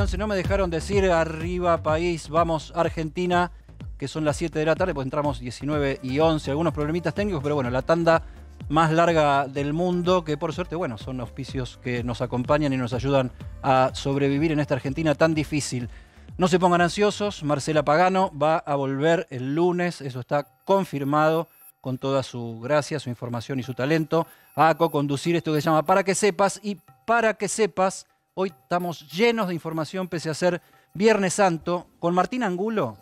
9:11. No me dejaron decir arriba país, vamos Argentina, que son las 7 de la tarde, pues entramos 19:11. Algunos problemitas técnicos, pero bueno, la tanda más larga del mundo, que por suerte, bueno, son auspicios que nos acompañan y nos ayudan a sobrevivir en esta Argentina tan difícil. No se pongan ansiosos, Marcela Pagano va a volver el lunes, eso está confirmado, con toda su gracia, su información y su talento, a co-conducir esto que se llama Para que Sepas. Y para que sepas, hoy estamos llenos de información, pese a ser Viernes Santo. Con Martín Angulo,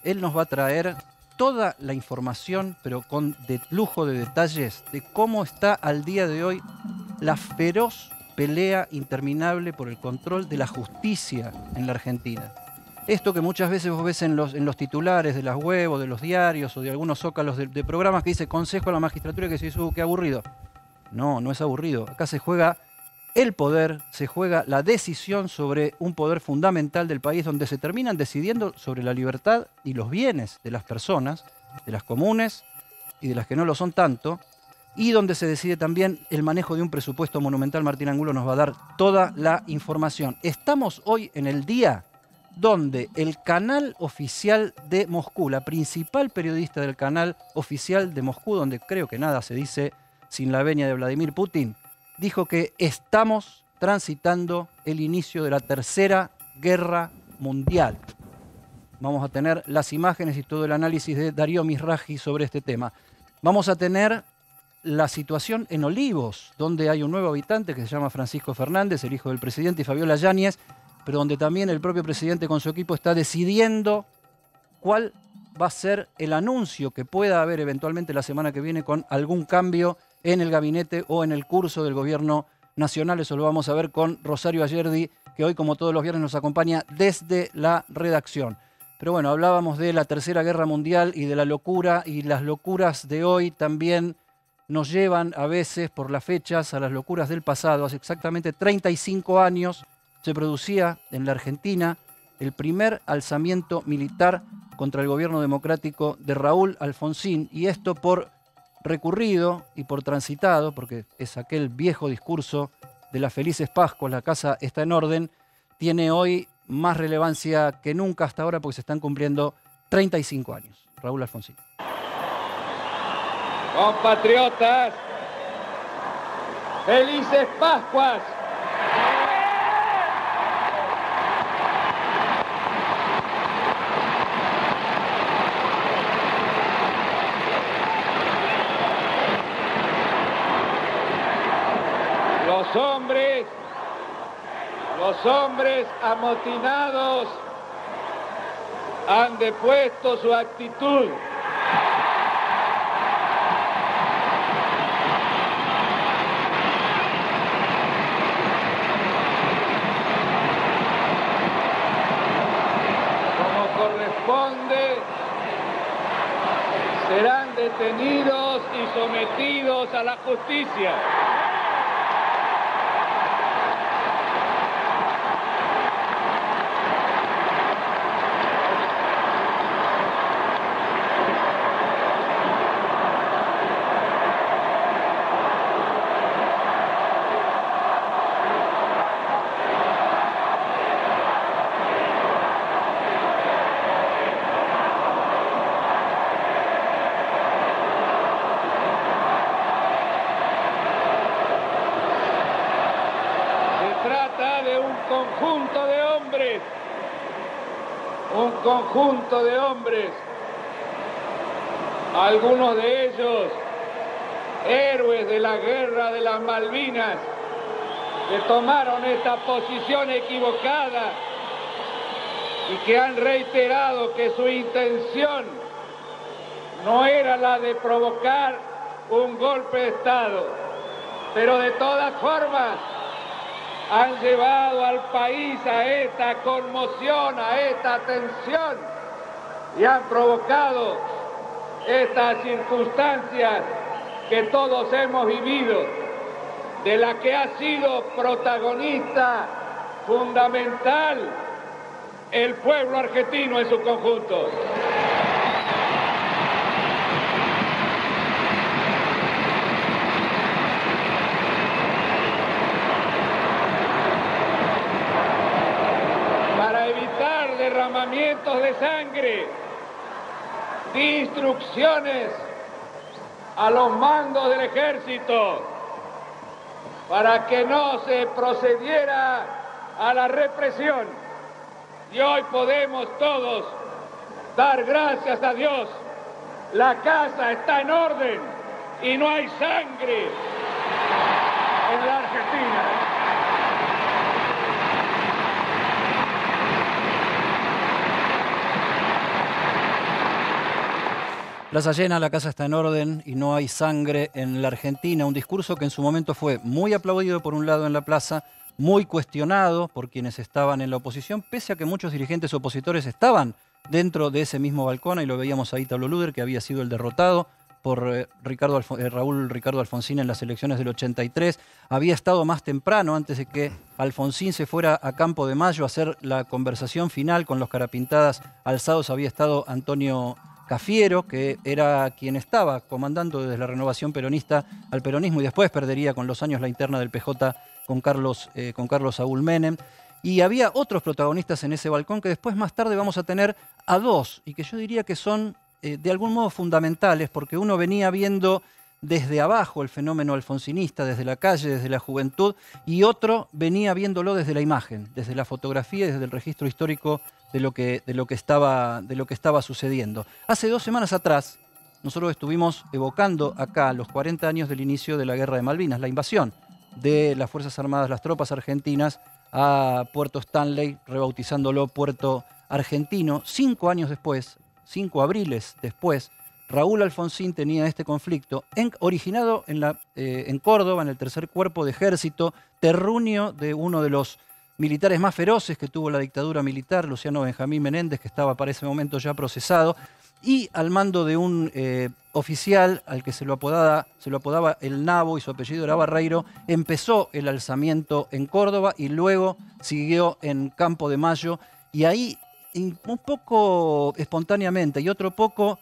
él nos va a traer toda la información, pero con lujo de detalles, de cómo está al día de hoy la feroz pelea interminable por el control de la justicia en la Argentina. Esto que muchas veces vos ves en los titulares de las web o de los diarios o de algunos zócalos de programas que dice Consejo a la Magistratura, que se dice, qué aburrido. No, no es aburrido. Acá se juega el poder, se juega la decisión sobre un poder fundamental del país, donde se terminan decidiendo sobre la libertad y los bienes de las personas, de las comunes y de las que no lo son tanto, y donde se decide también el manejo de un presupuesto monumental. Martín Angulo nos va a dar toda la información. Estamos hoy en el día donde el canal oficial de Moscú, la principal periodista del canal oficial de Moscú, donde creo que nada se dice sin la venia de Vladimir Putin, dijo que estamos transitando el inicio de la Tercera Guerra Mundial. Vamos a tener las imágenes y todo el análisis de Darío Mizrahi sobre este tema. Vamos a tener la situación en Olivos, donde hay un nuevo habitante que se llama Francisco Fernández, el hijo del presidente, y Fabiola Yáñez, pero donde también el propio presidente con su equipo está decidiendo cuál va a ser el anuncio que pueda haber eventualmente la semana que viene con algún cambio en el gabinete o en el curso del gobierno nacional. Eso lo vamos a ver con Rosario Ayerdi, que hoy, como todos los viernes, nos acompaña desde la redacción. Pero bueno, hablábamos de la Tercera Guerra Mundial y de la locura, y las locuras de hoy también nos llevan a veces, por las fechas, a las locuras del pasado. Hace exactamente 35 años se producía en la Argentina el primer alzamiento militar contra el gobierno democrático de Raúl Alfonsín, y esto por recurrido y por transitado, porque es aquel viejo discurso de las felices Pascuas, la casa está en orden, tiene hoy más relevancia que nunca hasta ahora, porque se están cumpliendo 35 años. Raúl Alfonsín. Compatriotas, felices Pascuas. Los hombres amotinados han depuesto su actitud. Como corresponde, serán detenidos y sometidos a la justicia. Conjunto de hombres, algunos de ellos héroes de la guerra de las Malvinas, que tomaron esta posición equivocada y que han reiterado que su intención no era la de provocar un golpe de Estado, pero de todas formas han llevado al país a esta conmoción, a esta tensión, y han provocado estas circunstancias que todos hemos vivido, de la que ha sido protagonista fundamental el pueblo argentino en su conjunto. derramamientos de sangre. Di instrucciones a los mandos del ejército para que no se procediera a la represión. Y hoy podemos todos dar gracias a Dios. La casa está en orden y no hay sangre en la Argentina. Plaza llena, la casa está en orden y no hay sangre en la Argentina. Un discurso que en su momento fue muy aplaudido por un lado en la plaza, muy cuestionado por quienes estaban en la oposición, pese a que muchos dirigentes opositores estaban dentro de ese mismo balcón. Ahí lo veíamos a Ítalo Luder, que había sido el derrotado por Raúl Ricardo Alfonsín en las elecciones del 83. Había estado más temprano, antes de que Alfonsín se fuera a Campo de Mayo a hacer la conversación final con los carapintadas alzados. Había estado Antonio Cafiero, que era quien estaba comandando desde la renovación peronista al peronismo y después perdería con los años la interna del PJ con Carlos Saúl Menem. Y había otros protagonistas en ese balcón que después más tarde vamos a tener a dos y que yo diría que son de algún modo fundamentales, porque uno venía viendo desde abajo el fenómeno alfonsinista, desde la calle, desde la juventud, y otro venía viéndolo desde la imagen, desde la fotografía y desde el registro histórico de lo que estaba sucediendo. Hace 2 semanas atrás, nosotros estuvimos evocando acá los 40 años del inicio de la Guerra de Malvinas, la invasión de las Fuerzas Armadas, las tropas argentinas, a Puerto Stanley, rebautizándolo Puerto Argentino. 5 años después, 5 abriles después, Raúl Alfonsín tenía este conflicto originado en Córdoba, en el tercer cuerpo de ejército, terruño de uno de los militares más feroces que tuvo la dictadura militar, Luciano Benjamín Menéndez, que estaba para ese momento ya procesado, y al mando de un oficial al que se lo apodaba el Nabo y su apellido era Barreiro. Empezó el alzamiento en Córdoba y luego siguió en Campo de Mayo, y ahí un poco espontáneamente y otro poco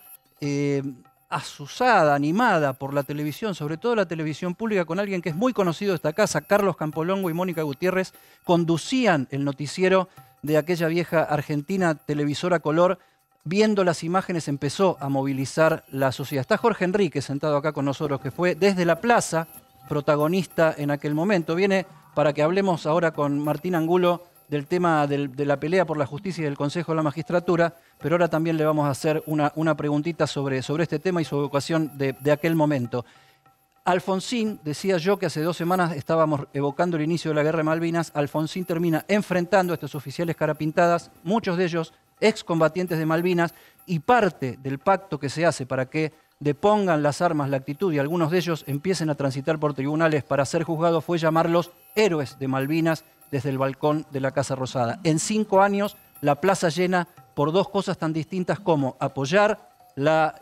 asusada, animada por la televisión, sobre todo la televisión pública, con alguien que es muy conocido de esta casa, Carlos Campolongo y Mónica Gutiérrez, conducían el noticiero de aquella vieja Argentina televisora color. Viendo las imágenes empezó a movilizar la sociedad. Está Jorge Enrique sentado acá con nosotros, que fue desde la plaza protagonista en aquel momento. Viene para que hablemos ahora con Martín Angulo del tema de la pelea por la justicia y del Consejo de la Magistratura, pero ahora también le vamos a hacer una preguntita sobre este tema y su evocación de aquel momento. Alfonsín, decía yo que hace 2 semanas estábamos evocando el inicio de la Guerra de Malvinas. Alfonsín termina enfrentando a estos oficiales carapintadas, muchos de ellos excombatientes de Malvinas, y parte del pacto que se hace para que depongan las armas, la actitud, y algunos de ellos empiecen a transitar por tribunales para ser juzgados, fue llamarlos héroes de Malvinas desde el balcón de la Casa Rosada. En 5 años, la plaza llena por 2 cosas tan distintas como apoyar la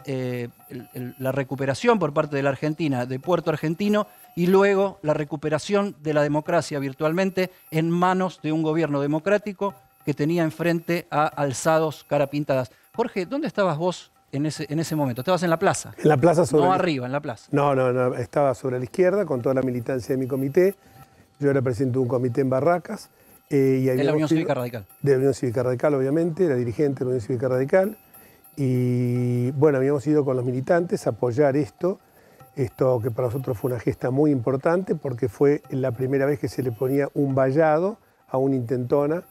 recuperación por parte de la Argentina, de Puerto Argentino, y luego la recuperación de la democracia virtualmente en manos de un gobierno democrático que tenía enfrente a alzados carapintadas. Jorge, ¿dónde estabas vos en ese momento? ¿Estabas en la plaza? En la plaza sobre... No arriba, en la plaza. No, estaba sobre la izquierda con toda la militancia de mi comité. Yo era presidente de un comité en Barracas. De la Unión Cívica Radical. De la Unión Cívica Radical, obviamente, era dirigente de la Unión Cívica Radical. Y bueno, habíamos ido con los militantes a apoyar esto que para nosotros fue una gesta muy importante porque fue la primera vez que se le ponía un vallado a una intentona,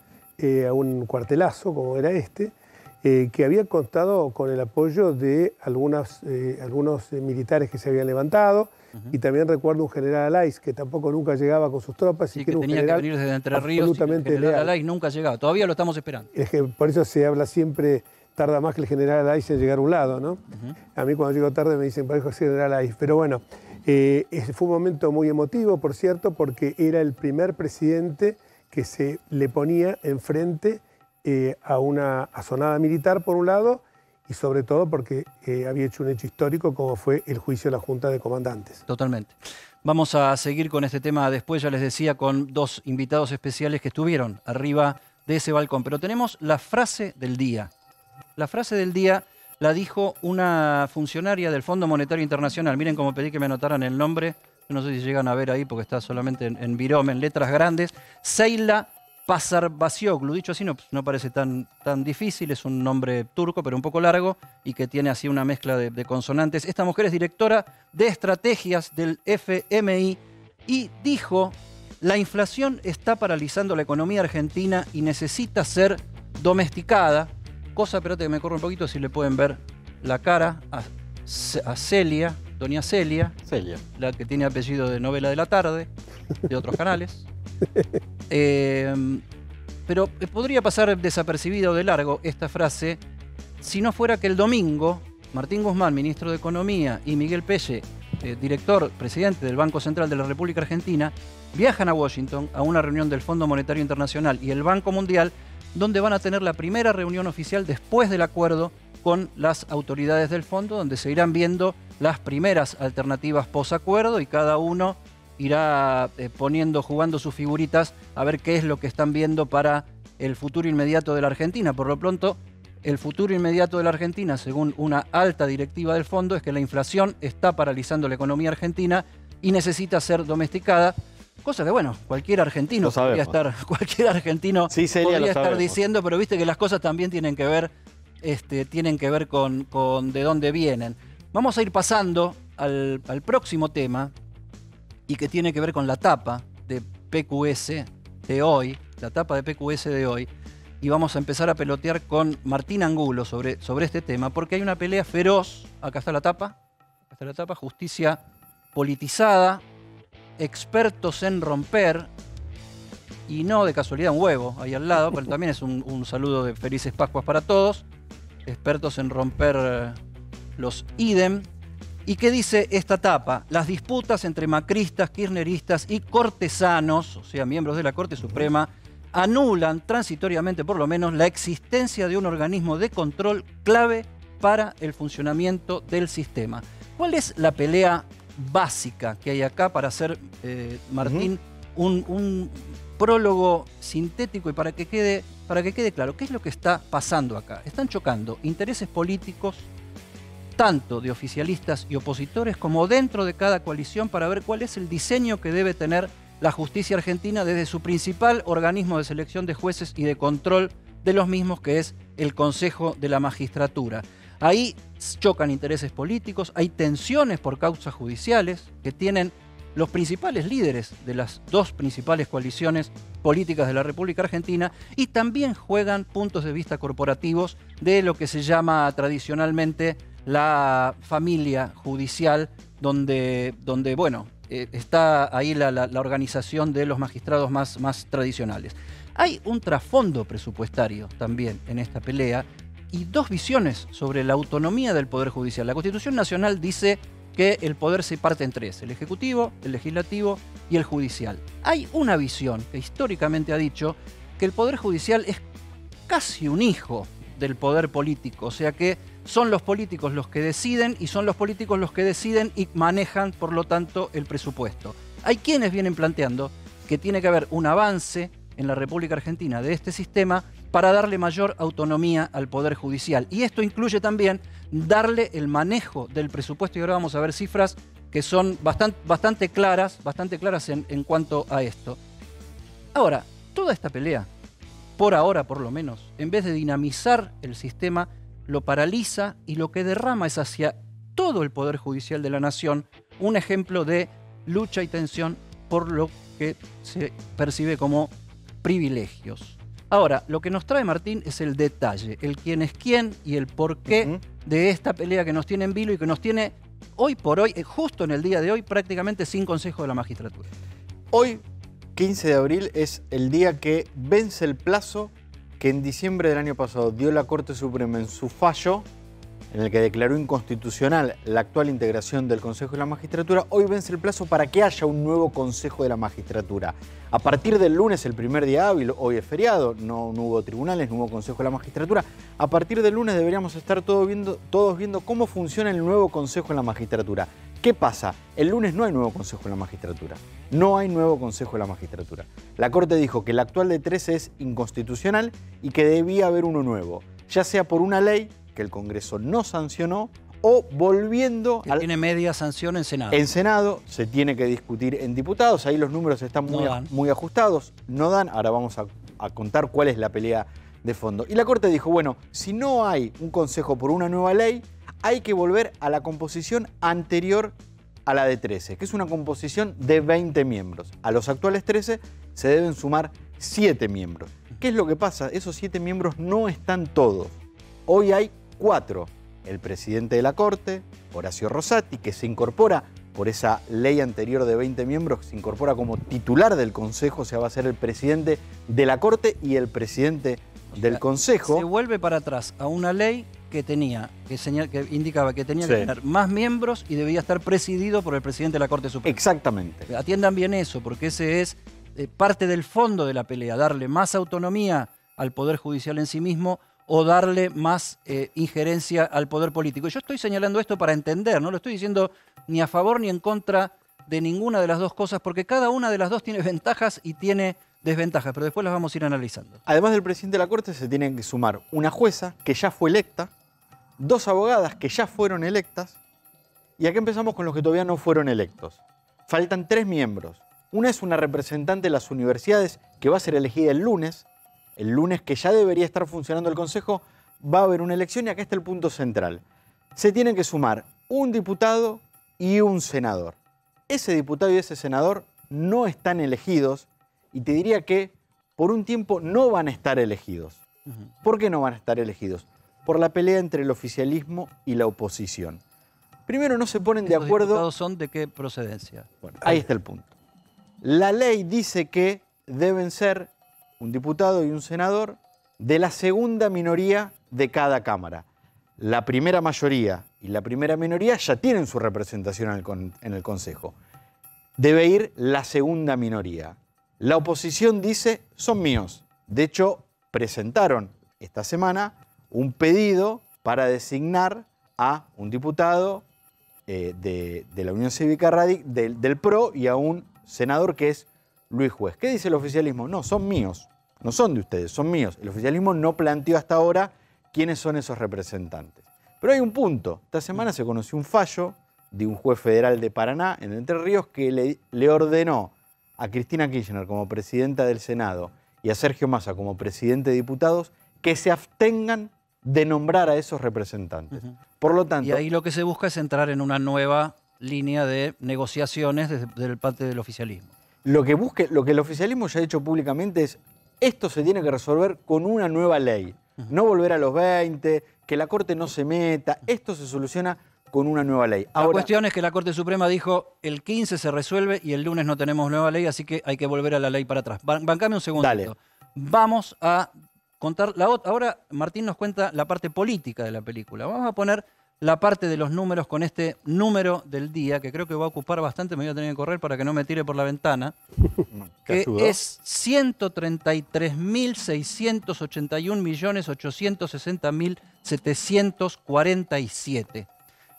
a un cuartelazo como era que había contado con el apoyo de algunos militares que se habían levantado. Y también recuerdo un general Alaiz que tampoco nunca llegaba con sus tropas. Sí, y que tenía que venir desde Entre Ríos, y el general Alaiz nunca llegaba. Todavía lo estamos esperando. Es que por eso se habla siempre, tarda más que el general Alaiz en llegar a un lado, ¿no? A mí cuando llego tarde me dicen, parejo general Alaiz. Pero bueno, fue un momento muy emotivo, por cierto, porque era el primer presidente que se le ponía enfrente a una asonada militar, por un lado, y sobre todo porque había hecho un hecho histórico como fue el juicio de la Junta de Comandantes. Totalmente. Vamos a seguir con este tema después, ya les decía, con 2 invitados especiales que estuvieron arriba de ese balcón. Pero tenemos la frase del día. La frase del día la dijo una funcionaria del Fondo Monetario Internacional. Miren cómo pedí que me anotaran el nombre. No sé si llegan a ver ahí porque está solamente en virome, en letras grandes. Seila Pasarbasyoglu, dicho así no parece tan difícil, es un nombre turco pero un poco largo y que tiene así una mezcla de consonantes. Esta mujer es directora de estrategias del FMI y dijo: la inflación está paralizando la economía argentina y necesita ser domesticada. Cosa, espérate que me corro un poquito, si le pueden ver la cara a Celia, doña Celia, la que tiene apellido de novela de la tarde, de otros canales. Pero podría pasar desapercibido de largo esta frase si no fuera que el domingo Martín Guzmán, ministro de Economía, y Miguel Pelle, presidente del Banco Central de la República Argentina, viajan a Washington a una reunión del Fondo Monetario Internacional y el Banco Mundial, donde van a tener la primera reunión oficial después del acuerdo con las autoridades del fondo, donde se irán viendo las primeras alternativas posacuerdo y cada uno irá jugando sus figuritas a ver qué es lo que están viendo para el futuro inmediato de la Argentina. Por lo pronto, el futuro inmediato de la Argentina, según una alta directiva del fondo, es que la inflación está paralizando la economía argentina y necesita ser domesticada. Cosa que, bueno, cualquier argentino podría estar diciendo, pero viste que las cosas también tienen que ver, con de dónde vienen. Vamos a ir pasando al próximo tema, y que tiene que ver con la tapa de PQS de hoy, y vamos a empezar a pelotear con Martín Angulo sobre este tema, porque hay una pelea feroz. Acá está la tapa, justicia politizada, expertos en romper, y no de casualidad un huevo ahí al lado, pero también es un saludo de felices Pascuas para todos, expertos en romper los idem. ¿Y qué dice esta tapa? Las disputas entre macristas, kirchneristas y cortesanos, o sea, miembros de la Corte Suprema, anulan transitoriamente, por lo menos, la existencia de un organismo de control clave para el funcionamiento del sistema. ¿Cuál es la pelea básica que hay acá para hacer, Martín, un prólogo sintético y para que quede claro qué es lo que está pasando acá? Están chocando intereses políticos, tanto de oficialistas y opositores como dentro de cada coalición, para ver cuál es el diseño que debe tener la justicia argentina desde su principal organismo de selección de jueces y de control de los mismos, que es el Consejo de la Magistratura. Ahí chocan intereses políticos, hay tensiones por causas judiciales que tienen los principales líderes de las dos principales coaliciones políticas de la República Argentina, y también juegan puntos de vista corporativos de lo que se llama tradicionalmente la familia judicial, donde está ahí la organización de los magistrados más tradicionales. Hay un trasfondo presupuestario también en esta pelea y dos visiones sobre la autonomía del Poder Judicial. La Constitución Nacional dice que el poder se parte en tres: el Ejecutivo, el Legislativo y el Judicial. Hay una visión que históricamente ha dicho que el Poder Judicial es casi un hijo del poder político, o sea que son los políticos los que deciden y son los políticos los que deciden y manejan, por lo tanto, el presupuesto. Hay quienes vienen planteando que tiene que haber un avance en la República Argentina de este sistema para darle mayor autonomía al Poder Judicial. Y esto incluye también darle el manejo del presupuesto, y ahora vamos a ver cifras que son bastante claras en cuanto a esto. Ahora, toda esta pelea, por ahora por lo menos, en vez de dinamizar el sistema, lo paraliza y lo que derrama es hacia todo el Poder Judicial de la Nación un ejemplo de lucha y tensión por lo que se percibe como privilegios. Ahora, lo que nos trae Martín es el detalle, el quién es quién y el porqué de esta pelea que nos tiene en vilo y que nos tiene hoy por hoy, justo en el día de hoy, prácticamente sin Consejo de la Magistratura. Hoy, 15 de abril, es el día que vence el plazo que en diciembre del año pasado dio la Corte Suprema en su fallo, en el que declaró inconstitucional la actual integración del Consejo de la Magistratura. Hoy vence el plazo para que haya un nuevo Consejo de la Magistratura. A partir del lunes, el primer día hábil, hoy es feriado, no hubo tribunales, no hubo Consejo de la Magistratura. A partir del lunes deberíamos estar todos viendo cómo funciona el nuevo Consejo de la Magistratura. ¿Qué pasa? El lunes no hay nuevo Consejo de la Magistratura. No hay nuevo Consejo de la Magistratura. La Corte dijo que el actual de 13 es inconstitucional y que debía haber uno nuevo, ya sea por una ley que el Congreso no sancionó o volviendo que tiene media sanción en Senado. En Senado se tiene que discutir en diputados, ahí los números están muy ajustados, no dan. Ahora vamos a a contar cuál es la pelea de fondo. Y la Corte dijo, bueno, si no hay un consejo por una nueva ley, hay que volver a la composición anterior a la de 13, que es una composición de 20 miembros. A los actuales 13 se deben sumar 7 miembros. ¿Qué es lo que pasa? Esos 7 miembros no están todos. Hoy hay 4. El presidente de la Corte, Horacio Rosati, que se incorpora por esa ley anterior de 20 miembros, se incorpora como titular del Consejo, o sea, va a ser el presidente de la Corte y el presidente del Consejo. Se vuelve para atrás a una ley que indicaba que tenía que tener más miembros y debía estar presidido por el presidente de la Corte Suprema. Exactamente. Atiendan bien eso, porque ese es parte del fondo de la pelea, darle más autonomía al Poder Judicial en sí mismo o darle más injerencia al poder político. Yo estoy señalando esto para entender, no lo estoy diciendo ni a favor ni en contra de ninguna de las dos cosas, porque cada una de las dos tiene ventajas y tiene desventajas, pero después las vamos a ir analizando. Además del presidente de la Corte se tienen que sumar una jueza que ya fue electa, 2 abogadas que ya fueron electas, y acá empezamos con los que todavía no fueron electos. Faltan 3 miembros. Una es una representante de las universidades que va a ser elegida el lunes que ya debería estar funcionando el Consejo, va a haber una elección y acá está el punto central. Se tienen que sumar un diputado y un senador. Ese diputado y ese senador no están elegidos y te diría que por un tiempo no van a estar elegidos. ¿Por qué no van a estar elegidos? Por la pelea entre el oficialismo y la oposición. Primero, no se ponen de acuerdo. ¿Los diputados son de qué procedencia? Bueno, ahí está el punto. La ley dice que deben ser un diputado y un senador de la segunda minoría de cada Cámara. La primera mayoría y la primera minoría ya tienen su representación en el Consejo. Debe ir la segunda minoría. La oposición dice, son míos. De hecho, presentaron esta semana un pedido para designar a un diputado de la Unión Cívica Radical, del PRO, y a un senador que es Luis Juez. ¿Qué dice el oficialismo? No, son míos. No son de ustedes, son míos. El oficialismo no planteó hasta ahora quiénes son esos representantes. Pero hay un punto. Esta semana se conoció un fallo de un juez federal de Paraná, en Entre Ríos, que le ordenó a Cristina Kirchner como presidenta del Senado y a Sergio Massa como presidente de diputados que se abstengan de nombrar a esos representantes. Por lo tanto, y ahí lo que se busca es entrar en una nueva línea de negociaciones desde parte del oficialismo. Lo que el oficialismo ya ha dicho públicamente es: esto se tiene que resolver con una nueva ley. No volver a los 20, que la Corte no se meta. Esto se soluciona con una nueva ley. La cuestión es que la Corte Suprema dijo el 15 se resuelve y el lunes no tenemos nueva ley, así que hay que volver a la ley para atrás. Bancame un segundito. Dale. Vamos a contar la otra. Ahora Martín nos cuenta la parte política de la película. Vamos a poner la parte de los números con este número del día, que creo que va a ocupar bastante, me voy a tener que correr para que no me tire por la ventana, que es 133.681.860.747.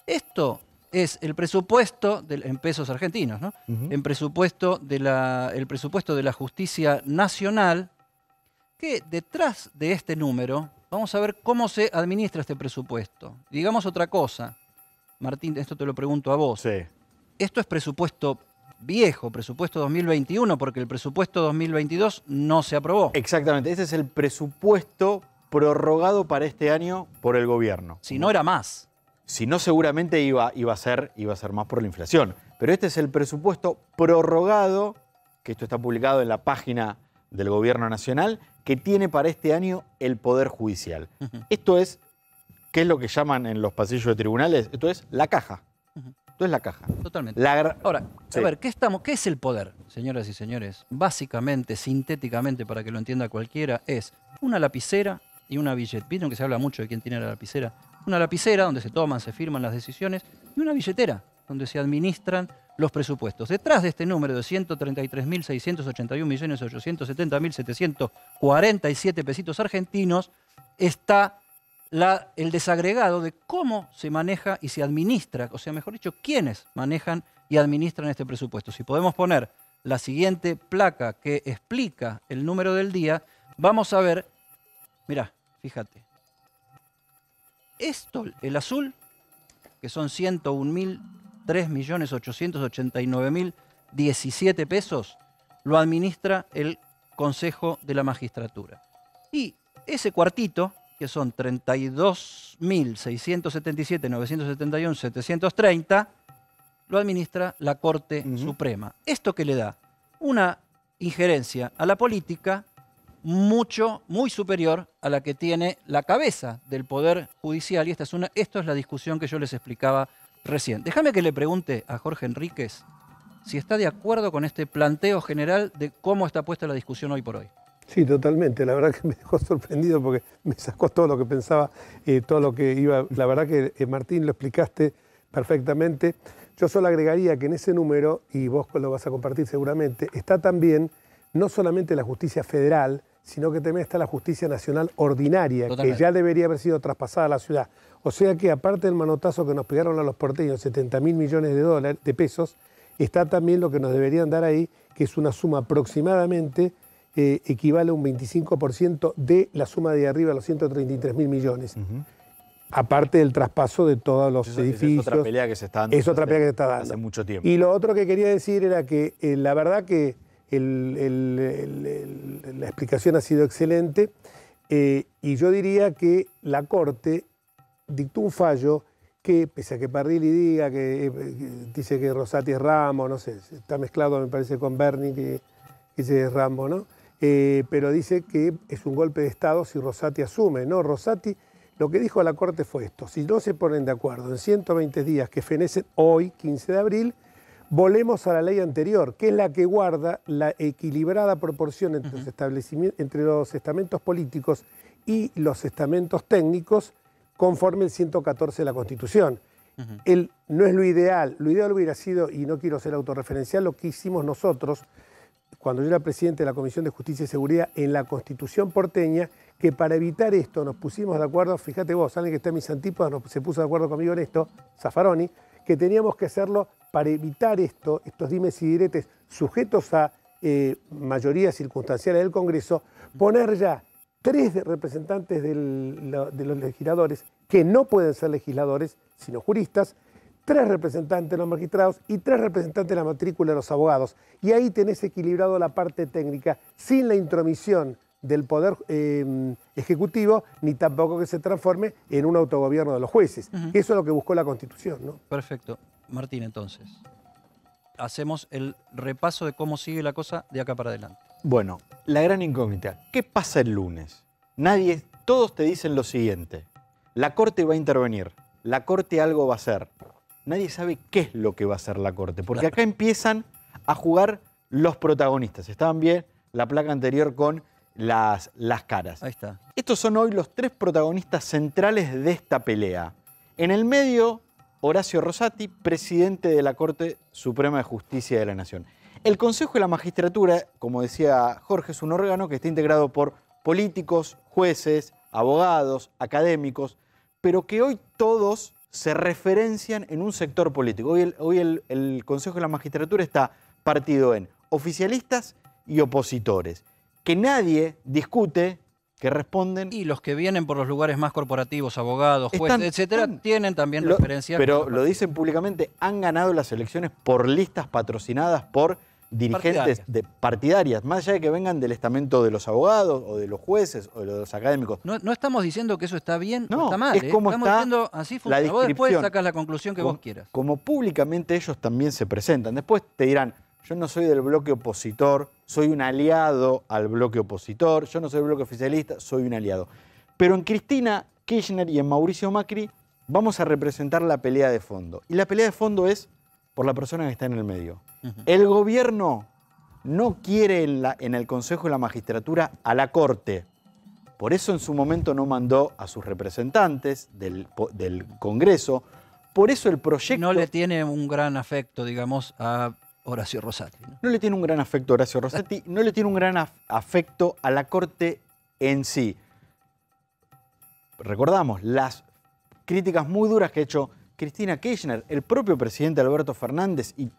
Esto es el presupuesto, en pesos argentinos, ¿no? El presupuesto de la Justicia Nacional, que detrás de este número vamos a ver cómo se administra este presupuesto. Digamos otra cosa, Martín, esto te lo pregunto a vos. Sí. Esto es presupuesto viejo, presupuesto 2021, porque el presupuesto 2022 no se aprobó. Exactamente, ese es el presupuesto prorrogado para este año por el gobierno. Si no era más. Si no, seguramente iba a ser más por la inflación. Pero este es el presupuesto prorrogado, que esto está publicado en la página del Gobierno Nacional, que tiene para este año el Poder Judicial. Esto es, ¿qué es lo que llaman en los pasillos de tribunales? Esto es la caja. Esto es la caja. Totalmente. Ahora, sí. A ver, ¿qué es el poder, señoras y señores? Básicamente, sintéticamente, para que lo entienda cualquiera, es una lapicera y una billetera. Vieron que se habla mucho de quién tiene la lapicera. Una lapicera donde se toman, se firman las decisiones, y una billetera donde se administran los presupuestos. Detrás de este número de 133.681.870.747 pesitos argentinos está el desagregado de cómo se maneja y se administra, o sea, mejor dicho, quiénes manejan y administran este presupuesto. Si podemos poner la siguiente placa que explica el número del día, vamos a ver, mirá, fíjate. Esto, el azul, que son 101.003.889.017 pesos, lo administra el Consejo de la Magistratura. Y ese cuartito, que son 32.677.971.730, lo administra la Corte Suprema. ¿Esto qué le da? Una injerencia a la política muy superior a la que tiene la cabeza del Poder Judicial. Y esto es la discusión que yo les explicaba recién. Déjame que le pregunte a Jorge Enríquez si está de acuerdo con este planteo general de cómo está puesta la discusión hoy por hoy. Sí, totalmente. La verdad que me dejó sorprendido porque me sacó todo lo que pensaba, todo lo que iba. La verdad que, Martín, lo explicaste perfectamente. Yo solo agregaría que en ese número, y vos lo vas a compartir seguramente, está también no solamente la justicia federal, sino que también está la justicia nacional ordinaria, totalmente, que ya debería haber sido traspasada a la ciudad. O sea que, aparte del manotazo que nos pegaron a los porteños, 70.000 millones de pesos, está también lo que nos deberían dar ahí, que es una suma aproximadamente equivale a un 25% de la suma de arriba, los 133.000 millones. Aparte del traspaso de todos los edificios. Es otra pelea que se está dando. Es otra pelea que se está dando. Hace mucho tiempo. Y lo otro que quería decir era que la verdad que la explicación ha sido excelente, y yo diría que la Corte dictó un fallo que, pese a que Parrilli diga que dice que Rosati es Rambo, no sé, está mezclado me parece con Berni, que dice es Rambo, ¿no? Pero dice que es un golpe de Estado si Rosati asume. No, Rosati, lo que dijo la Corte fue esto: si no se ponen de acuerdo en 120 días que fenecen hoy, 15 de abril, volvemos a la ley anterior, que es la que guarda la equilibrada proporción entre los estamentos políticos y los estamentos técnicos conforme el 114 de la Constitución. No es lo ideal hubiera sido, y no quiero ser autorreferencial, lo que hicimos nosotros cuando yo era presidente de la Comisión de Justicia y Seguridad en la Constitución porteña, que para evitar esto nos pusimos de acuerdo, fíjate vos, alguien que está en mis antípodas se puso de acuerdo conmigo en esto, Zaffaroni, que teníamos que hacerlo para evitar estos dimes y diretes sujetos a mayorías circunstanciales del Congreso, poner ya 3 representantes de los legisladores, que no pueden ser legisladores, sino juristas, 3 representantes de los magistrados y 3 representantes de la matrícula de los abogados. Y ahí tenés equilibrado la parte técnica, sin la intromisión del Poder Ejecutivo, ni tampoco que se transforme en un autogobierno de los jueces. Eso es lo que buscó la Constitución, ¿no? Perfecto. Martín, entonces, hacemos el repaso de cómo sigue la cosa de acá para adelante. Bueno, la gran incógnita, ¿qué pasa el lunes? Todos te dicen lo siguiente: la Corte va a intervenir, la Corte algo va a hacer. Nadie sabe qué es lo que va a hacer la Corte, porque acá empiezan a jugar los protagonistas. Estaban bien la placa anterior con las caras. Ahí está. Estos son hoy los 3 protagonistas centrales de esta pelea. En el medio, Horacio Rosati, presidente de la Corte Suprema de Justicia de la Nación. El Consejo de la Magistratura, como decía Jorge, es un órgano que está integrado por políticos, jueces, abogados, académicos, pero que hoy todos se referencian en un sector político. Hoy el Consejo de la Magistratura está partido en oficialistas y opositores, que nadie discute, que responden. Y los que vienen por los lugares más corporativos, abogados, jueces, etcétera, tienen también referencias. Pero lo dicen públicamente, han ganado las elecciones por listas patrocinadas por dirigentes partidarias, más allá de que vengan del estamento de los abogados o de los jueces o de los académicos. No estamos diciendo que eso está bien o No, está mal. es como estamos está diciendo así funciona. la descripción. Vos después sacás la conclusión que vos quieras. Como públicamente ellos también se presentan. Después te dirán, yo no soy del bloque opositor, soy un aliado al bloque opositor, yo no soy del bloque oficialista, soy un aliado. Pero en Cristina Kirchner y en Mauricio Macri vamos a representar la pelea de fondo. Y la pelea de fondo es por la persona que está en el medio. El gobierno no quiere en el Consejo de la Magistratura a la Corte. Por eso en su momento no mandó a sus representantes del Congreso. Por eso el proyecto... No le tiene un gran afecto, digamos, a Horacio Rosati. No le tiene un gran afecto a Horacio Rosati, no le tiene un gran afecto a la Corte en sí. Recordamos las críticas muy duras que ha hecho Cristina Kirchner, el propio presidente Alberto Fernández y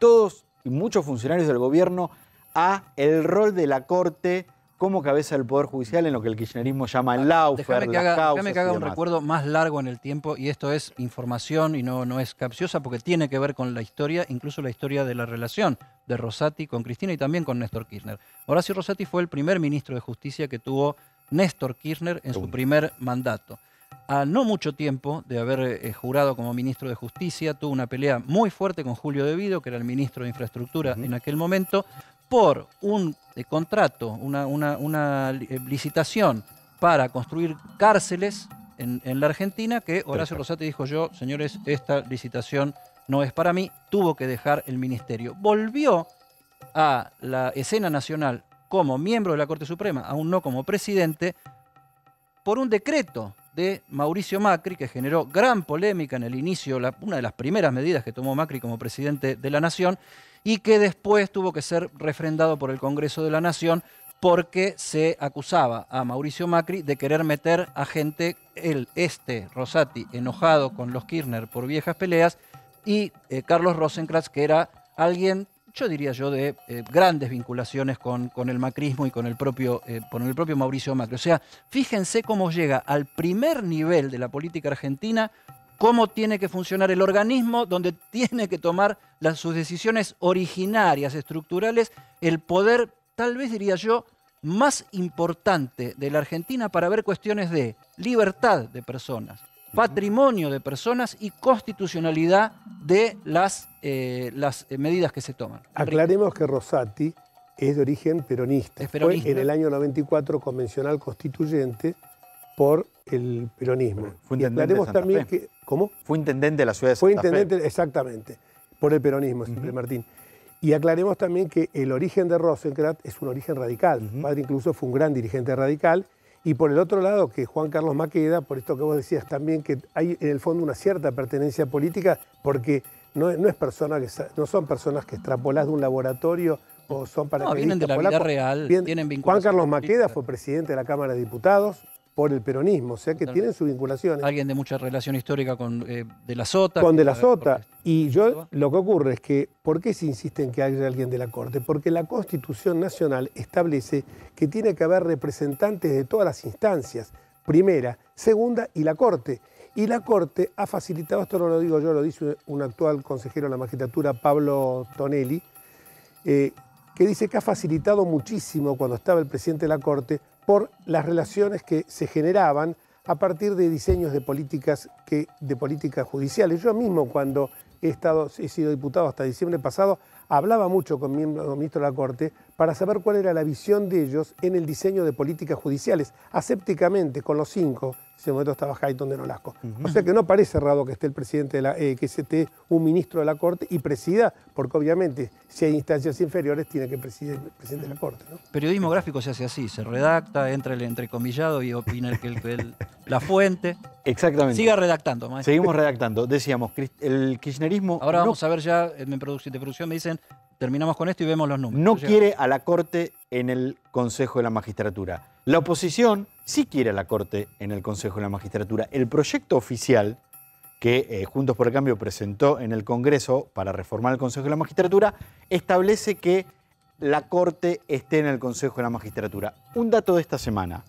muchos funcionarios del gobierno a el rol de la Corte como cabeza del Poder Judicial en lo que el kirchnerismo llama el lawfare, déjame que haga un recuerdo más largo en el tiempo, y esto es información y no es capciosa porque tiene que ver con la historia, incluso la historia de la relación de Rosati con Cristina y también con Néstor Kirchner. Horacio Rosati fue el primer ministro de Justicia que tuvo Néstor Kirchner en su primer mandato. A no mucho tiempo de haber jurado como ministro de Justicia, tuvo una pelea muy fuerte con Julio De Vido, que era el ministro de Infraestructura en aquel momento, por un contrato, una licitación para construir cárceles en la Argentina, que Horacio Rosati dijo: yo, señores, esta licitación no es para mí, tuvo que dejar el ministerio. Volvió a la escena nacional como miembro de la Corte Suprema, aún no como presidente, por un decreto de Mauricio Macri, que generó gran polémica en el inicio, una de las primeras medidas que tomó Macri como presidente de la Nación, y que después tuvo que ser refrendado por el Congreso de la Nación porque se acusaba a Mauricio Macri de querer meter a gente, Rosati, enojado con los Kirchner por viejas peleas, y Carlos Rosenkrantz, que era alguien, yo diría yo, de grandes vinculaciones con el macrismo y con el propio Mauricio Macri. O sea, fíjense cómo llega al primer nivel de la política argentina, cómo tiene que funcionar el organismo donde tiene que tomar sus decisiones originarias, estructurales, el poder, tal vez diría yo, más importante de la Argentina para ver cuestiones de libertad de personas, patrimonio de personas y constitucionalidad de las medidas que se toman. Aclaremos que Rosati es de origen peronista. Es peronista. Fue en el año 94 convencional constituyente por el peronismo. Fue y intendente aclaremos de Santa también Fe. que... ¿Cómo? Fue intendente de la ciudad de Fue Santa intendente, Fe. exactamente, por el peronismo, siempre Martín. Y aclaremos también que el origen de Rosenkrantz es un origen radical. Su padre incluso fue un gran dirigente radical. Y por el otro lado, que Juan Carlos Maqueda, por esto que vos decías también, que hay en el fondo una cierta pertenencia política, porque no son personas que extrapolás de un laboratorio o son para... No, vienen de la vida real, tienen vinculación. Juan Carlos política. Maqueda fue presidente de la Cámara de Diputados por el peronismo, o sea que tienen sus vinculaciones. Alguien de mucha relación histórica con De la Sota. Con De la Sota. Y yo lo que ocurre es que, ¿por qué se insiste en que haya alguien de la Corte? Porque la Constitución Nacional establece que tiene que haber representantes de todas las instancias, primera, segunda y la Corte. Y la Corte ha facilitado, esto no lo digo yo, lo dice un actual consejero de la magistratura, Pablo Tonelli, que dice que ha facilitado muchísimo cuando estaba el presidente de la Corte por las relaciones que se generaban a partir de diseños de políticas judiciales. Yo mismo, cuando he sido diputado hasta diciembre pasado, hablaba mucho con ministros de la Corte para saber cuál era la visión de ellos en el diseño de políticas judiciales, asépticamente, con los 5. En ese momento estaba Hayton de Nolasco. O sea que no parece errado que esté el presidente que esté un ministro de la Corte y presida, porque obviamente si hay instancias inferiores tiene que presidir el presidente de la Corte, ¿no? Periodismo gráfico se hace así, se redacta, entra el entrecomillado y opina la fuente. Exactamente. Siga redactando, maestro. Seguimos redactando. Decíamos, el kirchnerismo... Ahora vamos a ver ya, de producción me dicen, terminamos con esto y vemos los números. No quiere a la Corte en el Consejo de la Magistratura. La oposición sí quiere a la Corte en el Consejo de la Magistratura. El proyecto oficial que Juntos por el Cambio presentó en el Congreso para reformar el Consejo de la Magistratura establece que la Corte esté en el Consejo de la Magistratura. Un dato de esta semana.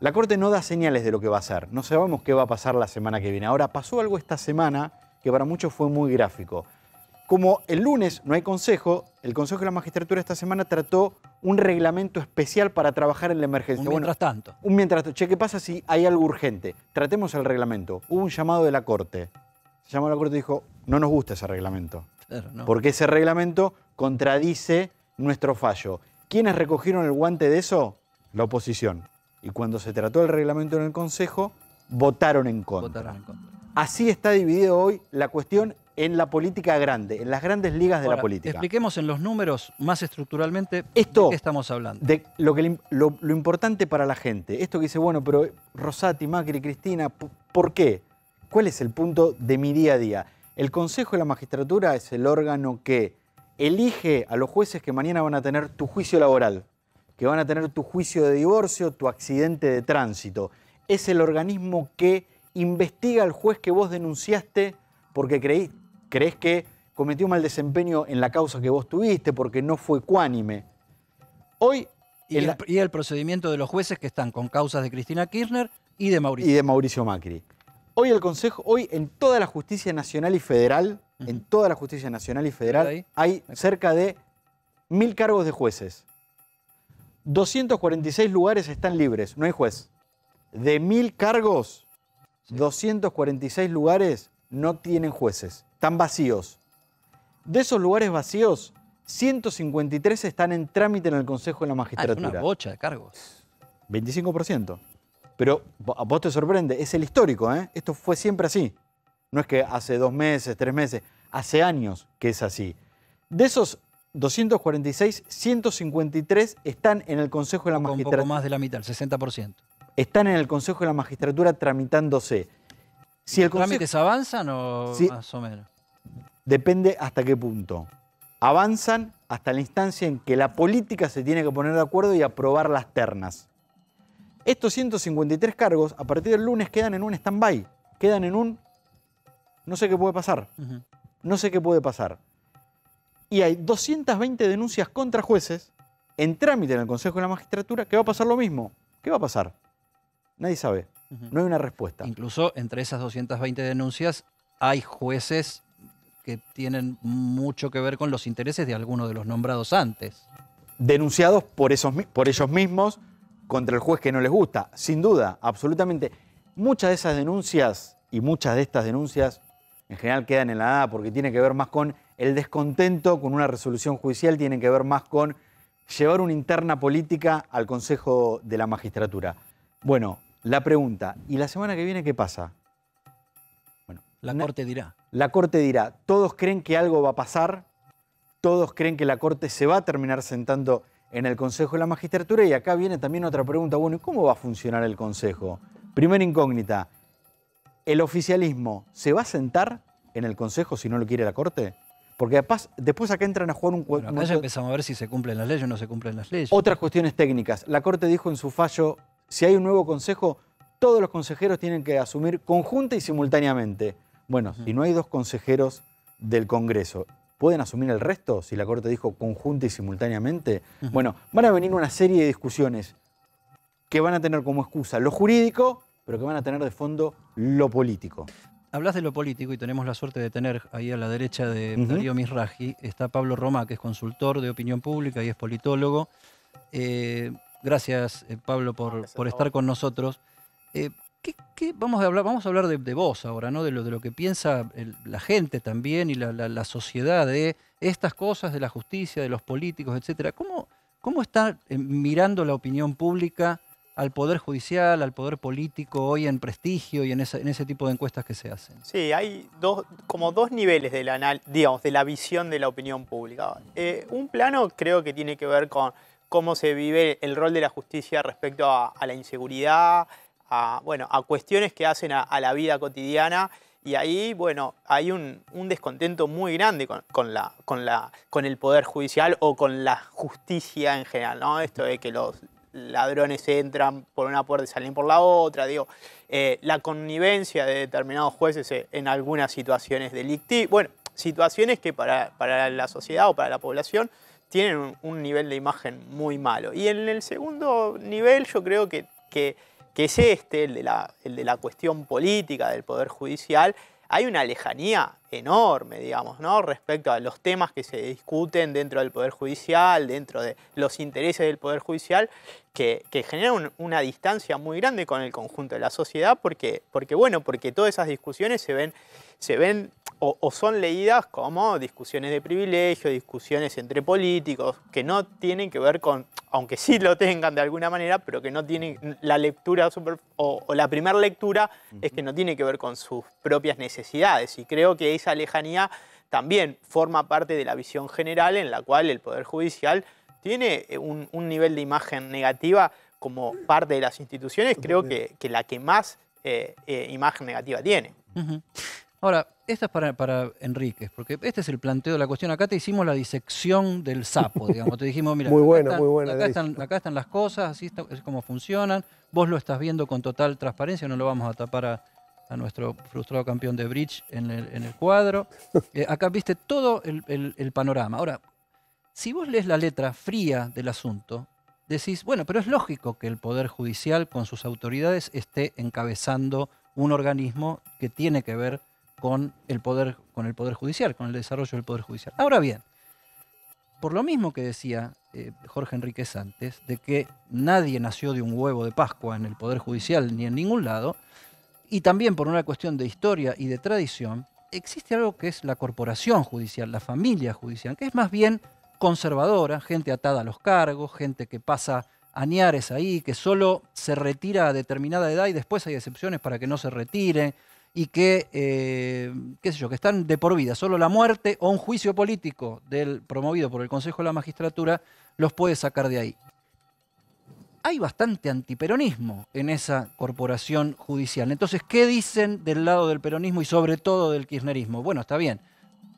La Corte no da señales de lo que va a hacer. No sabemos qué va a pasar la semana que viene. Ahora, pasó algo esta semana que para muchos fue muy gráfico. Como el lunes no hay consejo, el Consejo de la Magistratura esta semana trató un reglamento especial para trabajar en la emergencia. Mientras tanto. Un mientras tanto. Che, ¿qué pasa si hay algo urgente? Tratemos el reglamento. Hubo un llamado de la Corte. Se llamó a la Corte y dijo, no nos gusta ese reglamento. Claro, no. Porque ese reglamento contradice nuestro fallo. ¿Quiénes recogieron el guante de eso? La oposición. Y cuando se trató el reglamento en el Consejo, votaron en contra. Votaron en contra. Así está dividido hoy la cuestión en la política grande, en las grandes ligas de la política. Expliquemos en los números más estructuralmente Esto, de qué estamos hablando. De lo importante para la gente. Esto que dice, bueno, pero Rosati, Macri, Cristina, ¿por qué? ¿Cuál es el punto de mi día a día? El Consejo de la Magistratura es el órgano que elige a los jueces que mañana van a tener tu juicio laboral, que van a tener tu juicio de divorcio, tu accidente de tránsito. Es el organismo que investiga al juez que vos denunciaste porque creés que cometió mal desempeño en la causa que vos tuviste, porque no fue ecuánime. Hoy Y el procedimiento de los jueces que están con causas de Cristina Kirchner y de Mauricio Macri. Hoy el Consejo, hoy en toda la justicia nacional y federal, hay cerca de 1000 cargos de jueces. 246 lugares están libres, no hay juez. De 1000 cargos, 246 lugares no tienen jueces, están vacíos. De esos lugares vacíos, 153 están en trámite en el Consejo de la Magistratura. Es una bocha de cargos. 25%. Pero a vos te sorprende, es el histórico, ¿eh? Esto fue siempre así. No es que hace 2 meses, 3 meses, hace años que es así. De esos 246, 153 están en el Consejo de la Magistratura. Un poco más de la mitad, el 60%. Están en el Consejo de la Magistratura tramitándose. Si el Consejo... ¿Trámites avanzan o Sí. más o menos? Depende hasta qué punto. Avanzan hasta la instancia en que la política se tiene que poner de acuerdo y aprobar las ternas. Estos 153 cargos, a partir del lunes, quedan en un stand-by. Quedan en un... no sé qué puede pasar. No sé qué puede pasar. Y hay 220 denuncias contra jueces en trámite en el Consejo de la Magistratura que va a pasar lo mismo. ¿Qué va a pasar? Nadie sabe. No hay una respuesta. Incluso entre esas 220 denuncias hay jueces que tienen mucho que ver con los intereses de algunos de los nombrados antes. Denunciados por ellos mismos contra el juez que no les gusta. Sin duda, absolutamente. Muchas de esas denuncias y muchas de estas denuncias en general quedan en la nada porque tiene que ver más con el descontento con una resolución judicial, tiene que ver más con llevar una interna política al Consejo de la Magistratura. Bueno, la pregunta, ¿y la semana que viene qué pasa? Bueno, La Corte dirá. La Corte dirá, todos creen que algo va a pasar, todos creen que la Corte se va a terminar sentando en el Consejo de la Magistratura y acá viene también otra pregunta, bueno, ¿y cómo va a funcionar el Consejo? Primera incógnita, ¿el oficialismo se va a sentar en el Consejo si no lo quiere la Corte? Porque después acá entran a jugar un... Bueno, acá ya empezamos a ver si se cumplen las leyes o no se cumplen las leyes. Otras cuestiones técnicas. La Corte dijo en su fallo, si hay un nuevo Consejo, todos los consejeros tienen que asumir conjunta y simultáneamente. Bueno, si no hay 2 consejeros del Congreso, ¿pueden asumir el resto si la Corte dijo conjunta y simultáneamente? Bueno, van a venir una serie de discusiones que van a tener como excusa lo jurídico, pero que van a tener de fondo lo político. Hablas de lo político y tenemos la suerte de tener ahí a la derecha de Darío Misraji, está Pablo Romá, que es consultor de opinión pública y es politólogo. Gracias, Pablo, por estar con nosotros. Vamos a hablar de vos ahora, ¿no? De lo que piensa la gente también y la sociedad de estas cosas, de la justicia, de los políticos, etcétera. ¿Cómo está mirando la opinión pública al Poder Judicial, al Poder Político hoy en prestigio y en ese tipo de encuestas que se hacen? Sí, hay como dos niveles de la visión de la opinión pública. Un plano creo que tiene que ver con cómo se vive el rol de la justicia respecto a la inseguridad, a cuestiones que hacen a la vida cotidiana. Y ahí, bueno, hay un descontento muy grande con el Poder Judicial o con la justicia en general, ¿no? Esto de que los ladrones entran por una puerta y salen por la otra, la connivencia de determinados jueces en algunas situaciones delictivas, bueno, situaciones que para la sociedad o para la población tienen un nivel de imagen muy malo. Y en el segundo nivel yo creo que es el de la cuestión política del Poder Judicial. Hay una lejanía enorme, digamos, ¿no? Respecto a los temas que se discuten dentro del Poder Judicial, dentro de los intereses del Poder Judicial, que generan una distancia muy grande con el conjunto de la sociedad, porque todas esas discusiones se ven o son leídas como discusiones de privilegio, discusiones entre políticos, que no tienen que ver con, aunque sí lo tengan de alguna manera, pero que no tienen la lectura o la primera lectura es que no tiene que ver con sus propias necesidades. Y creo que esa lejanía también forma parte de la visión general en la cual el Poder Judicial tiene un nivel de imagen negativa como parte de las instituciones, creo que la que más imagen negativa tiene. Ahora, esta es para Enríquez, porque este es el planteo de la cuestión. Acá te hicimos la disección del sapo, digamos. Te dijimos, mira, muy buena. Acá están las cosas, así es como funcionan. Vos lo estás viendo con total transparencia, no lo vamos a tapar a nuestro frustrado campeón de bridge en el cuadro. Acá viste todo el panorama. Ahora, si vos lees la letra fría del asunto, decís, bueno, pero es lógico que el Poder Judicial con sus autoridades esté encabezando un organismo que tiene que ver con el Poder Judicial, con el desarrollo del Poder Judicial. Ahora bien, por lo mismo que decía Jorge Enríquez antes, de que nadie nació de un huevo de Pascua en el Poder Judicial ni en ningún lado, y también por una cuestión de historia y de tradición, existe algo que es la corporación judicial, la familia judicial, que es más bien conservadora, gente atada a los cargos, gente que pasa añares ahí, que solo se retira a determinada edad y después hay excepciones para que no se retire, y que, qué sé yo, que están de por vida. Solo la muerte o un juicio político promovido por el Consejo de la Magistratura los puede sacar de ahí. Hay bastante antiperonismo en esa corporación judicial. Entonces, ¿qué dicen del lado del peronismo y sobre todo del kirchnerismo? Bueno, está bien,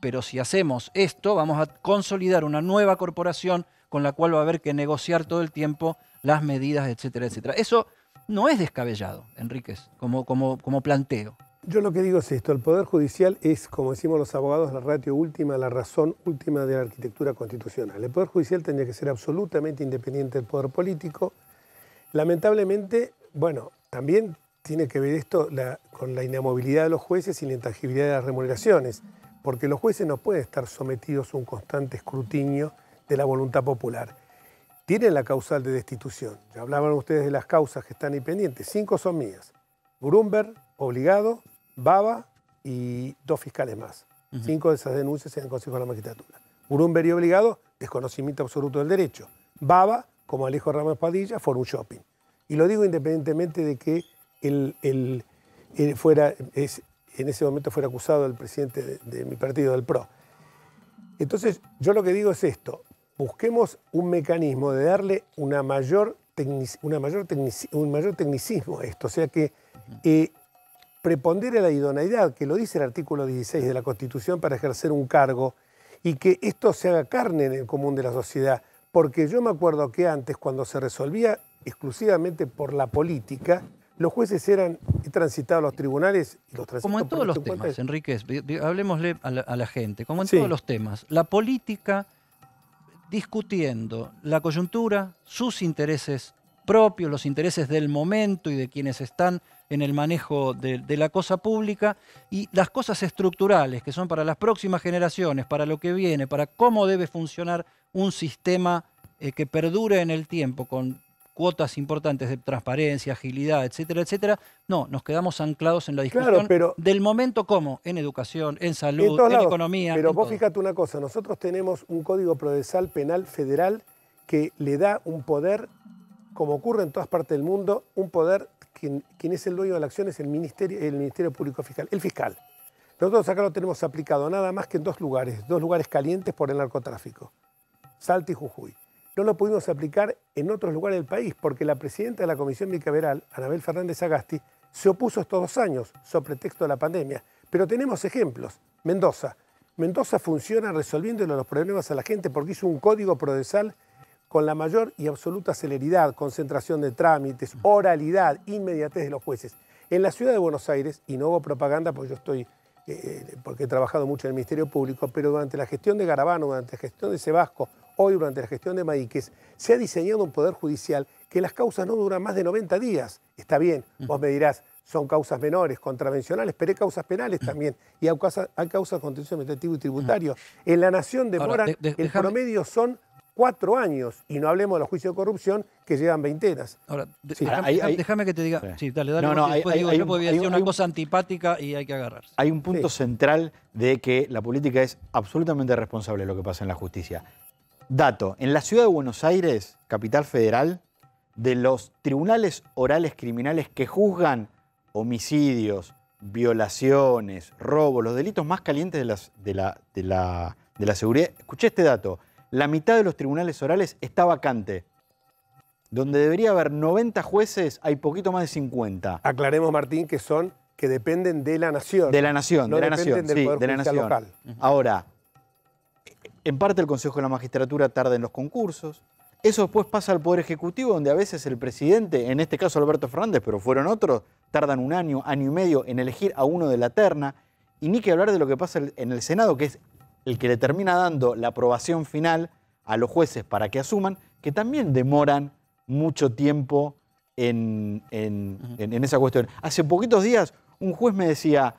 pero si hacemos esto, vamos a consolidar una nueva corporación con la cual va a haber que negociar todo el tiempo las medidas, etcétera, etcétera. Eso no es descabellado, Enríquez, como planteo. Yo lo que digo es esto, el Poder Judicial es, como decimos los abogados, la ratio última, la razón última de la arquitectura constitucional. El Poder Judicial tendría que ser absolutamente independiente del poder político. Lamentablemente, bueno, también tiene que ver esto con la inamovilidad de los jueces y la intangibilidad de las remuneraciones, porque los jueces no pueden estar sometidos a un constante escrutinio de la voluntad popular. Tienen la causal de destitución. Ya hablaban ustedes de las causas que están ahí pendientes. 5 son mías. Grunberg, obligado, Baba y 2 fiscales más. 5 de esas denuncias en el Consejo de la Magistratura. Grunberg y obligado, desconocimiento absoluto del derecho. Baba, como Alejo Ramos Padilla, forum shopping. Y lo digo independientemente de que en ese momento fuera acusado el presidente de mi partido, del PRO. Entonces, yo lo que digo es esto. Busquemos un mecanismo de darle un mayor tecnicismo a esto. O sea que prepondere la idoneidad, que lo dice el artículo 16 de la Constitución para ejercer un cargo, y que esto se haga carne en el común de la sociedad. Porque yo me acuerdo que antes, cuando se resolvía exclusivamente por la política, los jueces eran transitados a los tribunales y los transitados. Como en todos los temas, Enríquez, hablemosle a la gente, como en Sí. todos los temas, la política discutiendo la coyuntura, sus intereses propios, los intereses del momento y de quienes están en el manejo de la cosa pública, y las cosas estructurales que son para las próximas generaciones, para lo que viene, para cómo debe funcionar un sistema que perdure en el tiempo con cuotas importantes de transparencia, agilidad, etcétera, etcétera. No, nos quedamos anclados en la discusión del momento como en educación, en salud, en economía. Pero vos fíjate una cosa, nosotros tenemos un código procesal penal federal que le da un poder, como ocurre en todas partes del mundo, un poder, quien es el dueño de la acción es el Ministerio Público Fiscal, el fiscal. Nosotros acá lo tenemos aplicado nada más que en 2 lugares calientes por el narcotráfico, Salta y Jujuy. No lo pudimos aplicar en otros lugares del país porque la presidenta de la Comisión Bicameral, Anabel Fernández Agasti, se opuso estos 2 años sobre pretexto de la pandemia. Pero tenemos ejemplos. Mendoza. Mendoza funciona resolviéndole los problemas a la gente porque hizo un código procesal con la mayor y absoluta celeridad, concentración de trámites, oralidad, inmediatez de los jueces. En la ciudad de Buenos Aires, y no hubo propaganda porque yo estoy, porque he trabajado mucho en el Ministerio Público, pero durante la gestión de Garabano, durante la gestión de Sebasco, hoy durante la gestión de Maíquez, se ha diseñado un poder judicial que las causas no duran más de 90 días. Está bien, vos me dirás, son causas menores, contravencionales, pero hay causas penales también. Y hay causas de contencioso administrativo y tributario. En la Nación demoran, el promedio son 4 años. Y no hablemos de los juicios de corrupción que llevan veintenas. Ahora, déjame que te diga. Sí, dale. Yo podría decir una cosa antipática y hay que agarrarse. Hay un punto central de que la política es absolutamente responsable de lo que pasa en la justicia. Dato, en la ciudad de Buenos Aires, capital federal, de los tribunales orales criminales que juzgan homicidios, violaciones, robos, los delitos más calientes de la seguridad, escuché este dato, la mitad de los tribunales orales está vacante. Donde debería haber 90 jueces, hay poquito más de 50. Aclaremos, Martín, que dependen de la Nación. De la Nación, no de la Nación, del sí, Poder de la Judicial Nación. local. Ahora, en parte el Consejo de la Magistratura tarda en los concursos. Eso después pasa al Poder Ejecutivo, donde a veces el presidente, en este caso Alberto Fernández, pero fueron otros, tardan 1 año, año y medio en elegir a uno de la terna. Y ni que hablar de lo que pasa en el Senado, que es el que le termina dando la aprobación final a los jueces para que asuman, que también demoran mucho tiempo en esa cuestión. Hace poquitos días un juez me decía,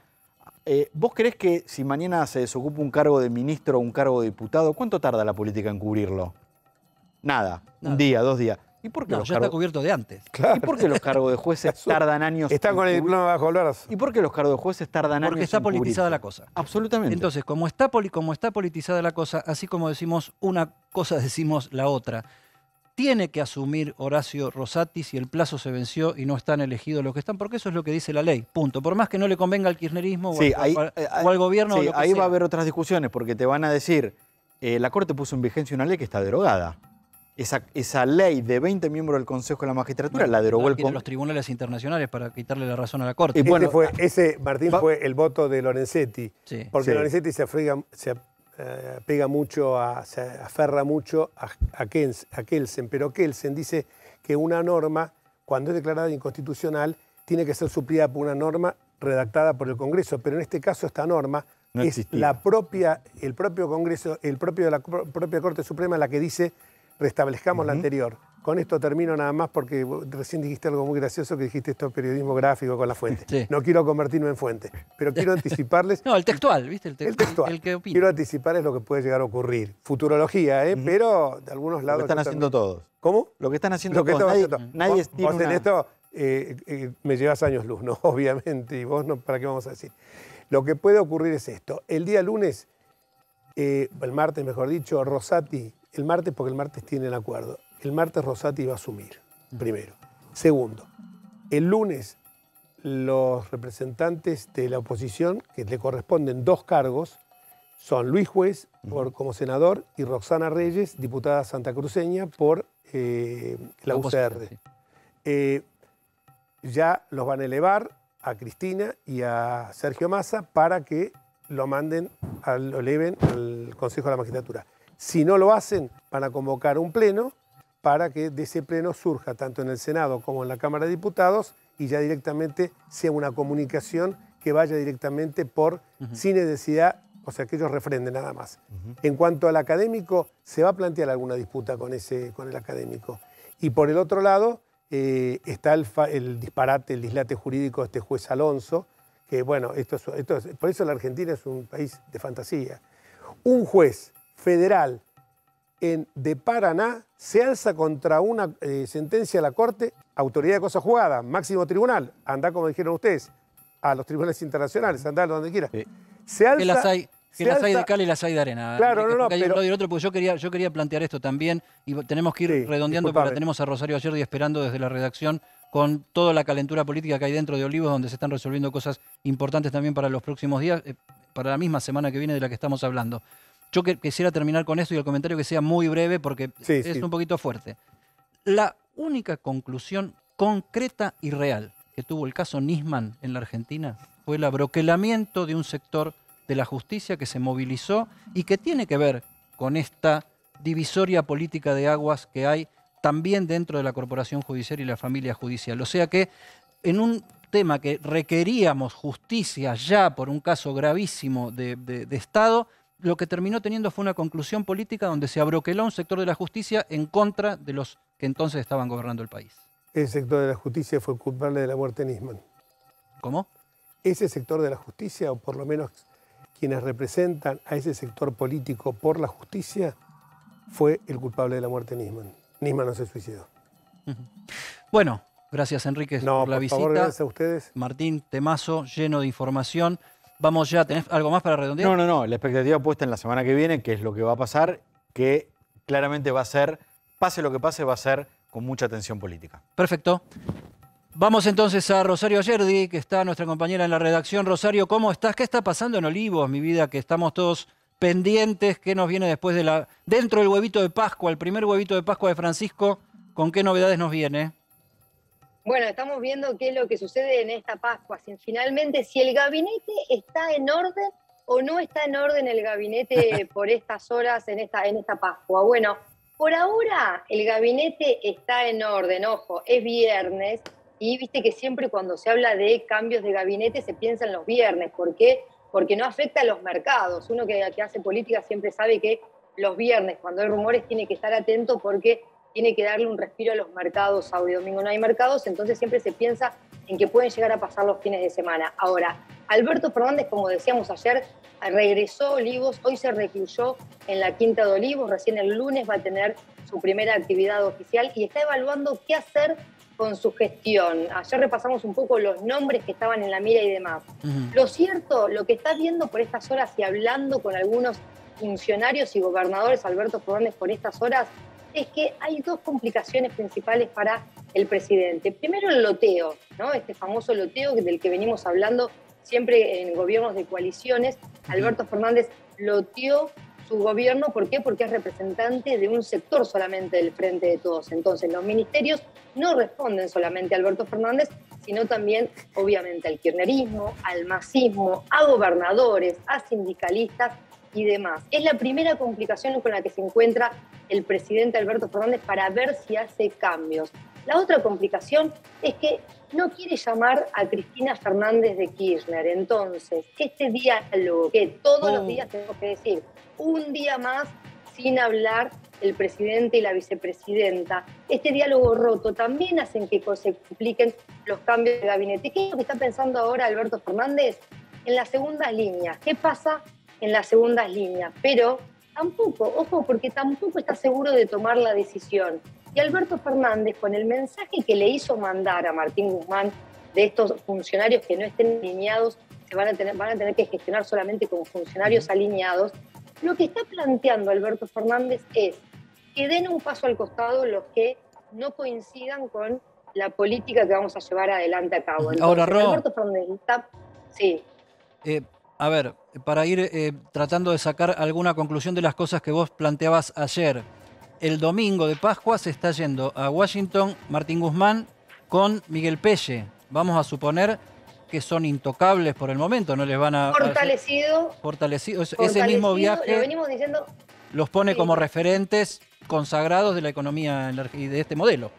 ¿vos creés que si mañana se desocupa un cargo de ministro o un cargo de diputado, cuánto tarda la política en cubrirlo? Nada. Un día, 2 días. ¿Y por qué No, ya está cubierto de antes. Claro. ¿Y por qué los cargos de jueces tardan años? Está con el diploma bajo el brazo. ¿Y por qué los cargos de jueces tardan años? Porque está en cubrirse? politizada la cosa. Absolutamente. Entonces, como está politizada la cosa, así como decimos una cosa, decimos la otra. Tiene que asumir Horacio Rosati si el plazo se venció y no están elegidos los que están, porque eso es lo que dice la ley. Punto. Por más que no le convenga al kirchnerismo Sí, o al gobierno. Sí, o lo que ahí sea. va a haber otras discusiones, porque te van a decir, la Corte puso en vigencia una ley que está derogada. Esa ley de 20 miembros del Consejo de la Magistratura la derogó el los tribunales internacionales para quitarle la razón a la Corte. Y bueno, Ese, Martín, fue el voto de Lorenzetti. Sí. Porque Sí. Lorenzetti se apega mucho, se aferra mucho a Kelsen. Pero Kelsen dice que una norma, cuando es declarada inconstitucional, tiene que ser suplida por una norma redactada por el Congreso. Pero en este caso, esta norma No es el propio Congreso, de la propia Corte Suprema la que dice restablezcamos la anterior. Con esto termino nada más porque recién dijiste algo muy gracioso que dijiste esto periodismo gráfico con la fuente. Sí. No quiero convertirme en fuente, pero quiero anticiparles. No, el textual, ¿viste? El textual. El que opina. Quiero anticiparles lo que puede llegar a ocurrir. Futurología, pero de algunos lo lados... que están haciendo todos. ¿Cómo? Lo que están haciendo Lo que todos. estamos Nadie, haciendo. nadie Vos tiene en una... esto me llevas años luz, ¿no? Obviamente, y vos no, ¿para qué vamos a decir? Lo que puede ocurrir es esto. El día lunes, el martes mejor dicho, Rosati, el martes porque el martes tienen acuerdo, el martes Rosati va a asumir, primero. Segundo, el lunes los representantes de la oposición, que le corresponden 2 cargos, son Luis Juez como senador y Roxana Reyes, diputada santacruceña por la UCR. Sí. Ya los van a elevar a Cristina y a Sergio Massa para que lo eleven al Consejo de la Magistratura. Si no lo hacen, van a convocar un pleno para que de ese pleno surja tanto en el Senado como en la Cámara de Diputados y ya directamente sea una comunicación que vaya directamente sin necesidad, o sea, que ellos refrenden nada más. En cuanto al académico, se va a plantear alguna disputa con el académico. Y por el otro lado, está el disparate, el dislate jurídico de este juez Alonso, que bueno, por eso la Argentina es un país de fantasía. Un juez federal de Paraná se alza contra una sentencia de la Corte, autoridad de cosa juzgada, máximo tribunal, anda como dijeron ustedes, a los tribunales internacionales, anda donde quiera. Sí. Se alza, Que las hay de cal y las hay de arena. Claro, no, Porque hay un pero... lado y el otro, porque yo quería plantear esto también, y tenemos que ir redondeando disculpame. porque la tenemos a Rosario Ayerdi esperando desde la redacción con toda la calentura política que hay dentro de Olivos, donde se están resolviendo cosas importantes también para los próximos días, para la misma semana que viene de la que estamos hablando. Yo quisiera terminar con esto y el comentario que sea muy breve porque es un poquito fuerte. La única conclusión concreta y real que tuvo el caso Nisman en la Argentina fue el abroquelamiento de un sector de la justicia que se movilizó y que tiene que ver con esta divisoria política de aguas que hay también dentro de la corporación judicial y la familia judicial. O sea que en un tema que requeríamos justicia ya por un caso gravísimo de Estado, lo que terminó teniendo fue una conclusión política donde se abroqueló un sector de la justicia en contra de los que entonces estaban gobernando el país. Ese sector de la justicia fue culpable de la muerte de Nisman. ¿Cómo? Ese sector de la justicia, o por lo menos quienes representan a ese sector político por la justicia, fue el culpable de la muerte de Nisman. Nisman no se suicidó. Bueno, gracias Enrique por la visita. Favor, gracias a ustedes. Martín, temazo, lleno de información. Vamos ya, ¿tenés algo más para redondear? No, la expectativa puesta en la semana que viene, que es lo que va a pasar, que claramente va a ser, pase lo que pase, va a ser con mucha tensión política. Perfecto. Vamos entonces a Rosario Ayerdi, que está nuestra compañera en la redacción. Rosario, ¿cómo estás? ¿Qué está pasando en Olivos, mi vida? Que estamos todos pendientes. ¿Qué nos viene después de dentro del huevito de Pascua, el primer huevito de Pascua de Francisco? ¿Con qué novedades nos viene? Bueno, estamos viendo qué es lo que sucede en esta Pascua. Finalmente, si el gabinete está en orden o no está en orden el gabinete por estas horas en esta Pascua. Bueno, por ahora el gabinete está en orden. Ojo, es viernes y viste que siempre cuando se habla de cambios de gabinete se piensa en los viernes. ¿Por qué? Porque no afecta a los mercados. Uno que hace política siempre sabe que los viernes, cuando hay rumores, tiene que estar atento porque tiene que darle un respiro a los mercados. Sábado y domingo no hay mercados, entonces siempre se piensa en que pueden llegar a pasar los fines de semana. Ahora, Alberto Fernández, como decíamos ayer, regresó a Olivos, hoy se recluyó en la Quinta de Olivos, recién el lunes va a tener su primera actividad oficial y está evaluando qué hacer con su gestión. Ayer repasamos un poco los nombres que estaban en la mira y demás. Lo cierto, lo que está viendo por estas horas y hablando con algunos funcionarios y gobernadores, Alberto Fernández, por estas horas, es que hay dos complicaciones principales para el presidente. Primero, el loteo, ¿no? Este famoso loteo del que venimos hablando siempre en gobiernos de coaliciones. Alberto Fernández loteó su gobierno. ¿Por qué? Porque es representante de un sector solamente del Frente de Todos. Entonces, los ministerios no responden solamente a Alberto Fernández, sino también, obviamente, al kirchnerismo, al masismo, a gobernadores, a sindicalistas y demás. Es la primera complicación con la que se encuentra el presidente Alberto Fernández para ver si hace cambios. La otra complicación es que no quiere llamar a Cristina Fernández de Kirchner. Entonces, este diálogo que todos los días tenemos que decir, un día más sin hablar el presidente y la vicepresidenta, este diálogo roto también hacen que se compliquen los cambios de gabinete. ¿Qué es lo que está pensando ahora Alberto Fernández? En las segundas líneas. ¿Qué pasa en las segundas líneas? Pero tampoco, ojo, porque tampoco está seguro de tomar la decisión. Y Alberto Fernández, con el mensaje que le hizo mandar a Martín Guzmán de estos funcionarios que no estén alineados, van a tener que gestionar solamente con funcionarios alineados, lo que está planteando Alberto Fernández es que den un paso al costado los que no coincidan con la política que vamos a llevar adelante a cabo. Entonces, ahora, Ro, Alberto Fernández está... Sí. A ver, para ir tratando de sacar alguna conclusión de las cosas que vos planteabas ayer, el domingo de Pascua se está yendo a Washington Martín Guzmán con Miguel Pelle. Vamos a suponer que son intocables por el momento, no les van a... Fortalecido. Ese mismo viaje, lo venimos diciendo, los pone como referentes consagrados de la economía y de este modelo.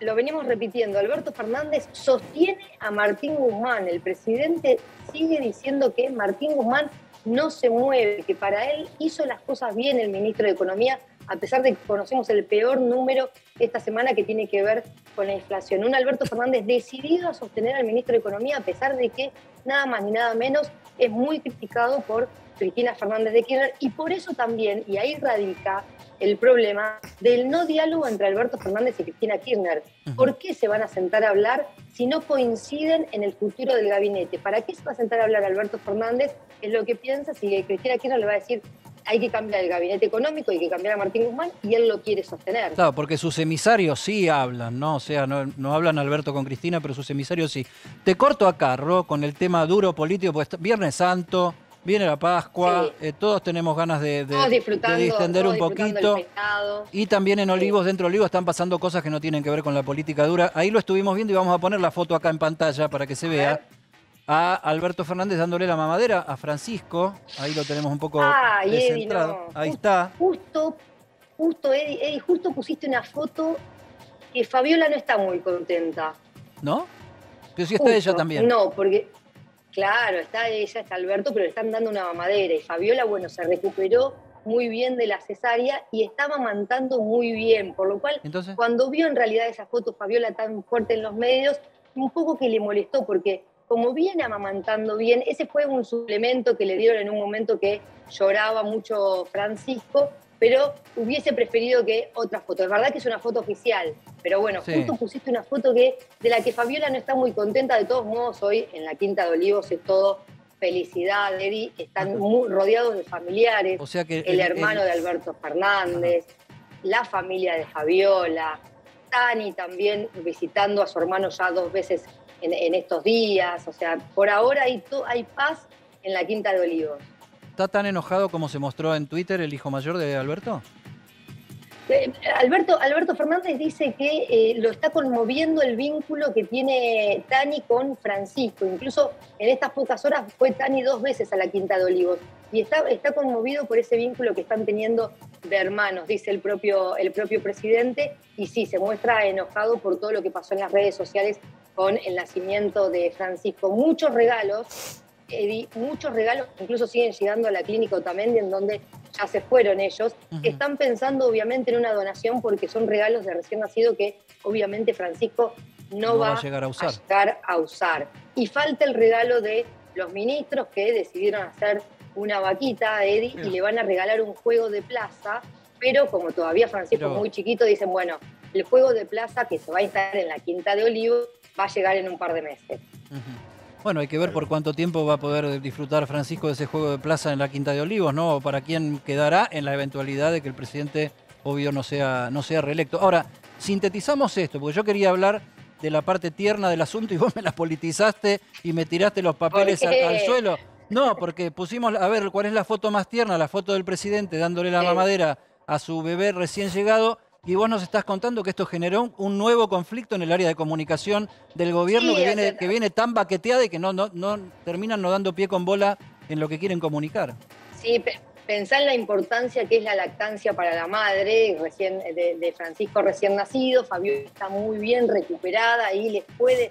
Lo venimos repitiendo, Alberto Fernández sostiene a Martín Guzmán. El presidente sigue diciendo que Martín Guzmán no se mueve, que para él hizo las cosas bien el ministro de Economía, a pesar de que conocemos el peor número esta semana que tiene que ver con la inflación. Un Alberto Fernández decidido a sostener al ministro de Economía, a pesar de que nada más ni nada menos es muy criticado por Cristina Fernández de Kirchner, y por eso también, y ahí radica el problema del no diálogo entre Alberto Fernández y Cristina Kirchner. ¿Por qué se van a sentar a hablar si no coinciden en el futuro del gabinete? ¿Para qué se va a sentar a hablar Alberto Fernández? Es lo que piensa, si Cristina Kirchner le va a decir hay que cambiar el gabinete económico, hay que cambiar a Martín Guzmán, y él lo quiere sostener. Claro, porque sus emisarios sí hablan, ¿no? O sea, no hablan Alberto con Cristina, pero sus emisarios sí. Te corto acá, Ro, con el tema duro político, porque Viernes Santo, viene la Pascua, sí. Todos tenemos ganas de distender un poquito. Y también en Olivos, dentro de Olivos, están pasando cosas que no tienen que ver con la política dura. Ahí lo estuvimos viendo y vamos a poner la foto acá en pantalla para que se vea. A Alberto Fernández dándole la mamadera a Francisco. Ahí lo tenemos un poco descentrado. Eddie, no. Ahí está. Justo, Eddie, justo pusiste una foto que Fabiola no está muy contenta. ¿No? Pero sí está ella también. No, porque... Claro, está ella, está Alberto, pero le están dando una mamadera. Y Fabiola, bueno, se recuperó muy bien de la cesárea y estaba amamantando muy bien. Por lo cual, ¿entonces? Cuando vio en realidad esa foto Fabiola tan fuerte en los medios, un poco que le molestó, porque como viene amamantando bien, ese fue un suplemento que le dieron en un momento que lloraba mucho Francisco, pero hubiese preferido que otra foto. Es verdad que es una foto oficial, pero bueno, sí. Justo pusiste una foto de la que Fabiola no está muy contenta. De todos modos, hoy en la Quinta de Olivos es todo felicidad, Eddie. Están muy rodeados de familiares, o sea que el hermano de Alberto Fernández, la familia de Fabiola, Tani también visitando a su hermano ya 2 veces en estos días. O sea, por ahora hay paz en la Quinta de Olivos. ¿Está tan enojado como se mostró en Twitter el hijo mayor de Alberto? Alberto Fernández dice que lo está conmoviendo el vínculo que tiene Tani con Francisco. Incluso en estas pocas horas fue Tani 2 veces a la Quinta de Olivos. Y está conmovido por ese vínculo que están teniendo de hermanos, dice el propio presidente. Y sí, se muestra enojado por todo lo que pasó en las redes sociales con el nacimiento de Francisco. Muchos regalos Eddie, muchos regalos incluso siguen llegando a la clínica Otamendi, en donde ya se fueron ellos. Están pensando obviamente en una donación porque son regalos de recién nacido que obviamente Francisco no va a llegar a usar. Y falta el regalo de los ministros que decidieron hacer una vaquita a Eddie y le van a regalar un juego de plaza, pero como todavía Francisco es muy chiquito, dicen, bueno, el juego de plaza que se va a instalar en la Quinta de Olivos va a llegar en un par de meses. Bueno, hay que ver por cuánto tiempo va a poder disfrutar Francisco de ese juego de plaza en la Quinta de Olivos, ¿no? O para quién quedará en la eventualidad de que el presidente, obvio, no sea reelecto. Ahora, sintetizamos esto, porque yo quería hablar de la parte tierna del asunto y vos me la politizaste y me tiraste los papeles al suelo. No, porque pusimos, a ver, ¿cuál es la foto más tierna? La foto del presidente dándole la mamadera a su bebé recién llegado. Y vos nos estás contando que esto generó un nuevo conflicto en el área de comunicación del gobierno que viene tan baqueteada y que no terminan no dando pie con bola en lo que quieren comunicar. Sí, pensá en la importancia que es la lactancia para la madre de Francisco recién nacido. Fabiola está muy bien recuperada y les puede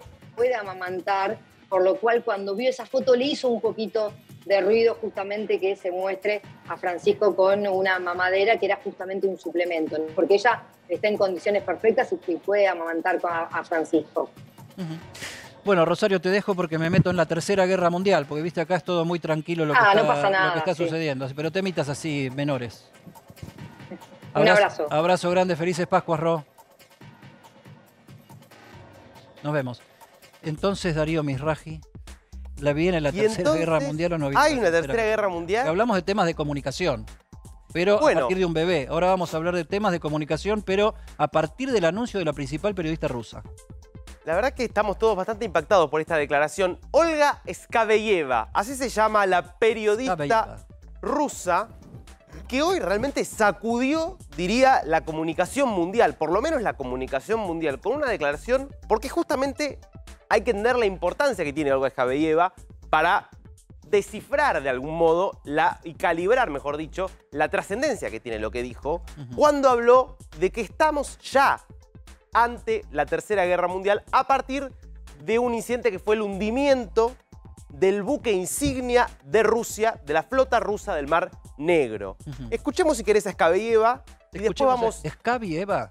amamantar, por lo cual cuando vio esa foto le hizo un poquito de ruido justamente que se muestre a Francisco con una mamadera que era justamente un suplemento, ¿no? Porque ella está en condiciones perfectas y puede amamantar a Francisco. Bueno, Rosario, te dejo porque me meto en la Tercera Guerra Mundial, porque viste acá es todo muy tranquilo lo que está sucediendo, pero temitas así menores. Un abrazo. Abrazo grande, felices Pascuas, Ro. Nos vemos. Entonces, Darío Mizrahi, ¿viene la Tercera Guerra Mundial o no viene? ¿Hay una Tercera Guerra Mundial? Hablamos de temas de comunicación, pero a partir de un bebé. Ahora vamos a hablar de temas de comunicación, pero a partir del anuncio de la principal periodista rusa. La verdad que estamos todos bastante impactados por esta declaración. Olga Skabeyeva, así se llama la periodista rusa, que hoy realmente sacudió, diría, la comunicación mundial, por lo menos la comunicación mundial, con una declaración, porque justamente hay que entender la importancia que tiene Olga Skabeyeva para descifrar de algún modo y calibrar, mejor dicho, la trascendencia que tiene lo que dijo cuando habló de que estamos ya ante la Tercera Guerra Mundial a partir de un incidente que fue el hundimiento del buque insignia de Rusia, de la flota rusa del Mar Negro. Escuchemos si querés a Skabeyeva y después vamos... ¿Skabeyeva?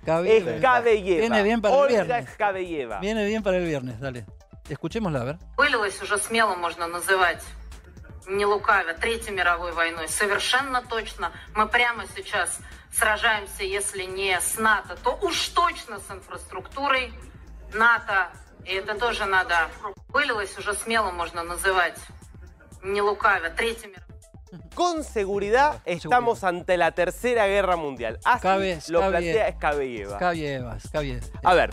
Skabeyeva. Viene bien para el viernes. Olga Skabeyeva. Viene bien para el viernes, dale. Escuchémosla, a ver. Вылилось уже смело можно называть, не лукавя, Третьей мировой войной. Совершенно точно. Мы прямо сейчас сражаемся, если не с НАТО, то уж точно с инфраструктурой НАТО. И это тоже надо. Вылилось уже смело можно называть, не лукавя, Третьей мировой. Con seguridad estamos ante la Tercera Guerra Mundial. Así lo plantea Skabeyeva. A ver,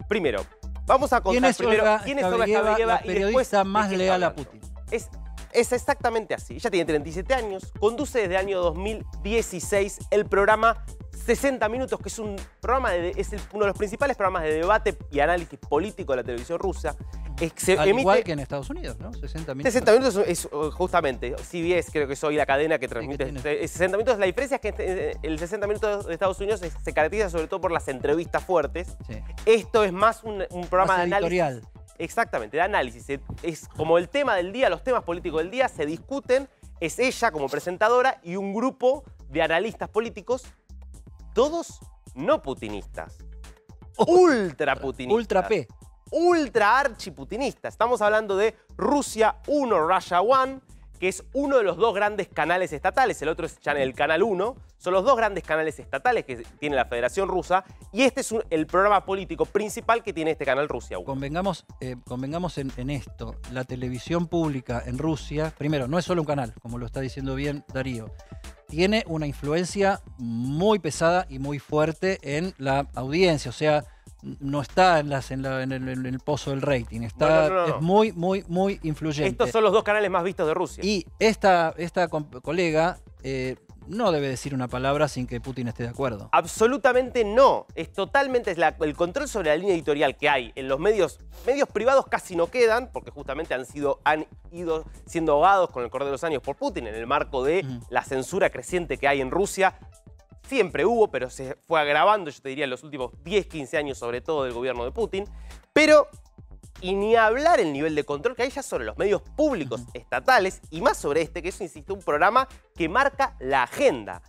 primero, vamos a contar quién es Olga Skabeyeva, la periodista más leal a Putin. Es exactamente así. Ella tiene 37 años, conduce desde el año 2016 el programa 60 Minutos, que es un programa es uno de los principales programas de debate y análisis político de la televisión rusa. Igual que en Estados Unidos, ¿no? 60 Minutos. 60 Minutos es justamente, CBS creo que es hoy la cadena que transmite 60 Minutos. La diferencia es que el 60 Minutos de Estados Unidos se caracteriza sobre todo por las entrevistas fuertes. Sí. Esto es más un programa de análisis. Editorial. Exactamente, de análisis. Es como el tema del día, los temas políticos del día se discuten. Es ella como presentadora y un grupo de analistas políticos, todos no putinistas. Ultra putinistas. Ultra P. Ultra archiputinistas. Estamos hablando de Rusia 1, Russia 1, que es uno de los dos grandes canales estatales. El otro es el Canal 1. Son los dos grandes canales estatales que tiene la Federación Rusa. Y este es el programa político principal que tiene este canal Rusia 1. Convengamos en esto. La televisión pública en Rusia, primero, no es solo un canal, como lo está diciendo bien Darío. Tiene una influencia muy pesada y muy fuerte en la audiencia. O sea, no está en el pozo del rating. Es muy, muy, muy influyente. Estos son los dos canales más vistos de Rusia. Y esta colega no debe decir una palabra sin que Putin esté de acuerdo. Absolutamente no. Es totalmente el control sobre la línea editorial que hay en los medios privados casi no quedan, porque justamente han ido siendo ahogados con el correr de los años por Putin en el marco de la censura creciente que hay en Rusia. Siempre hubo, pero se fue agravando, yo te diría, en los últimos 10, 15 años, sobre todo del gobierno de Putin. Pero Y ni hablar el nivel de control que hay ya sobre los medios públicos estatales y más sobre este, que es, insisto, un programa que marca la agenda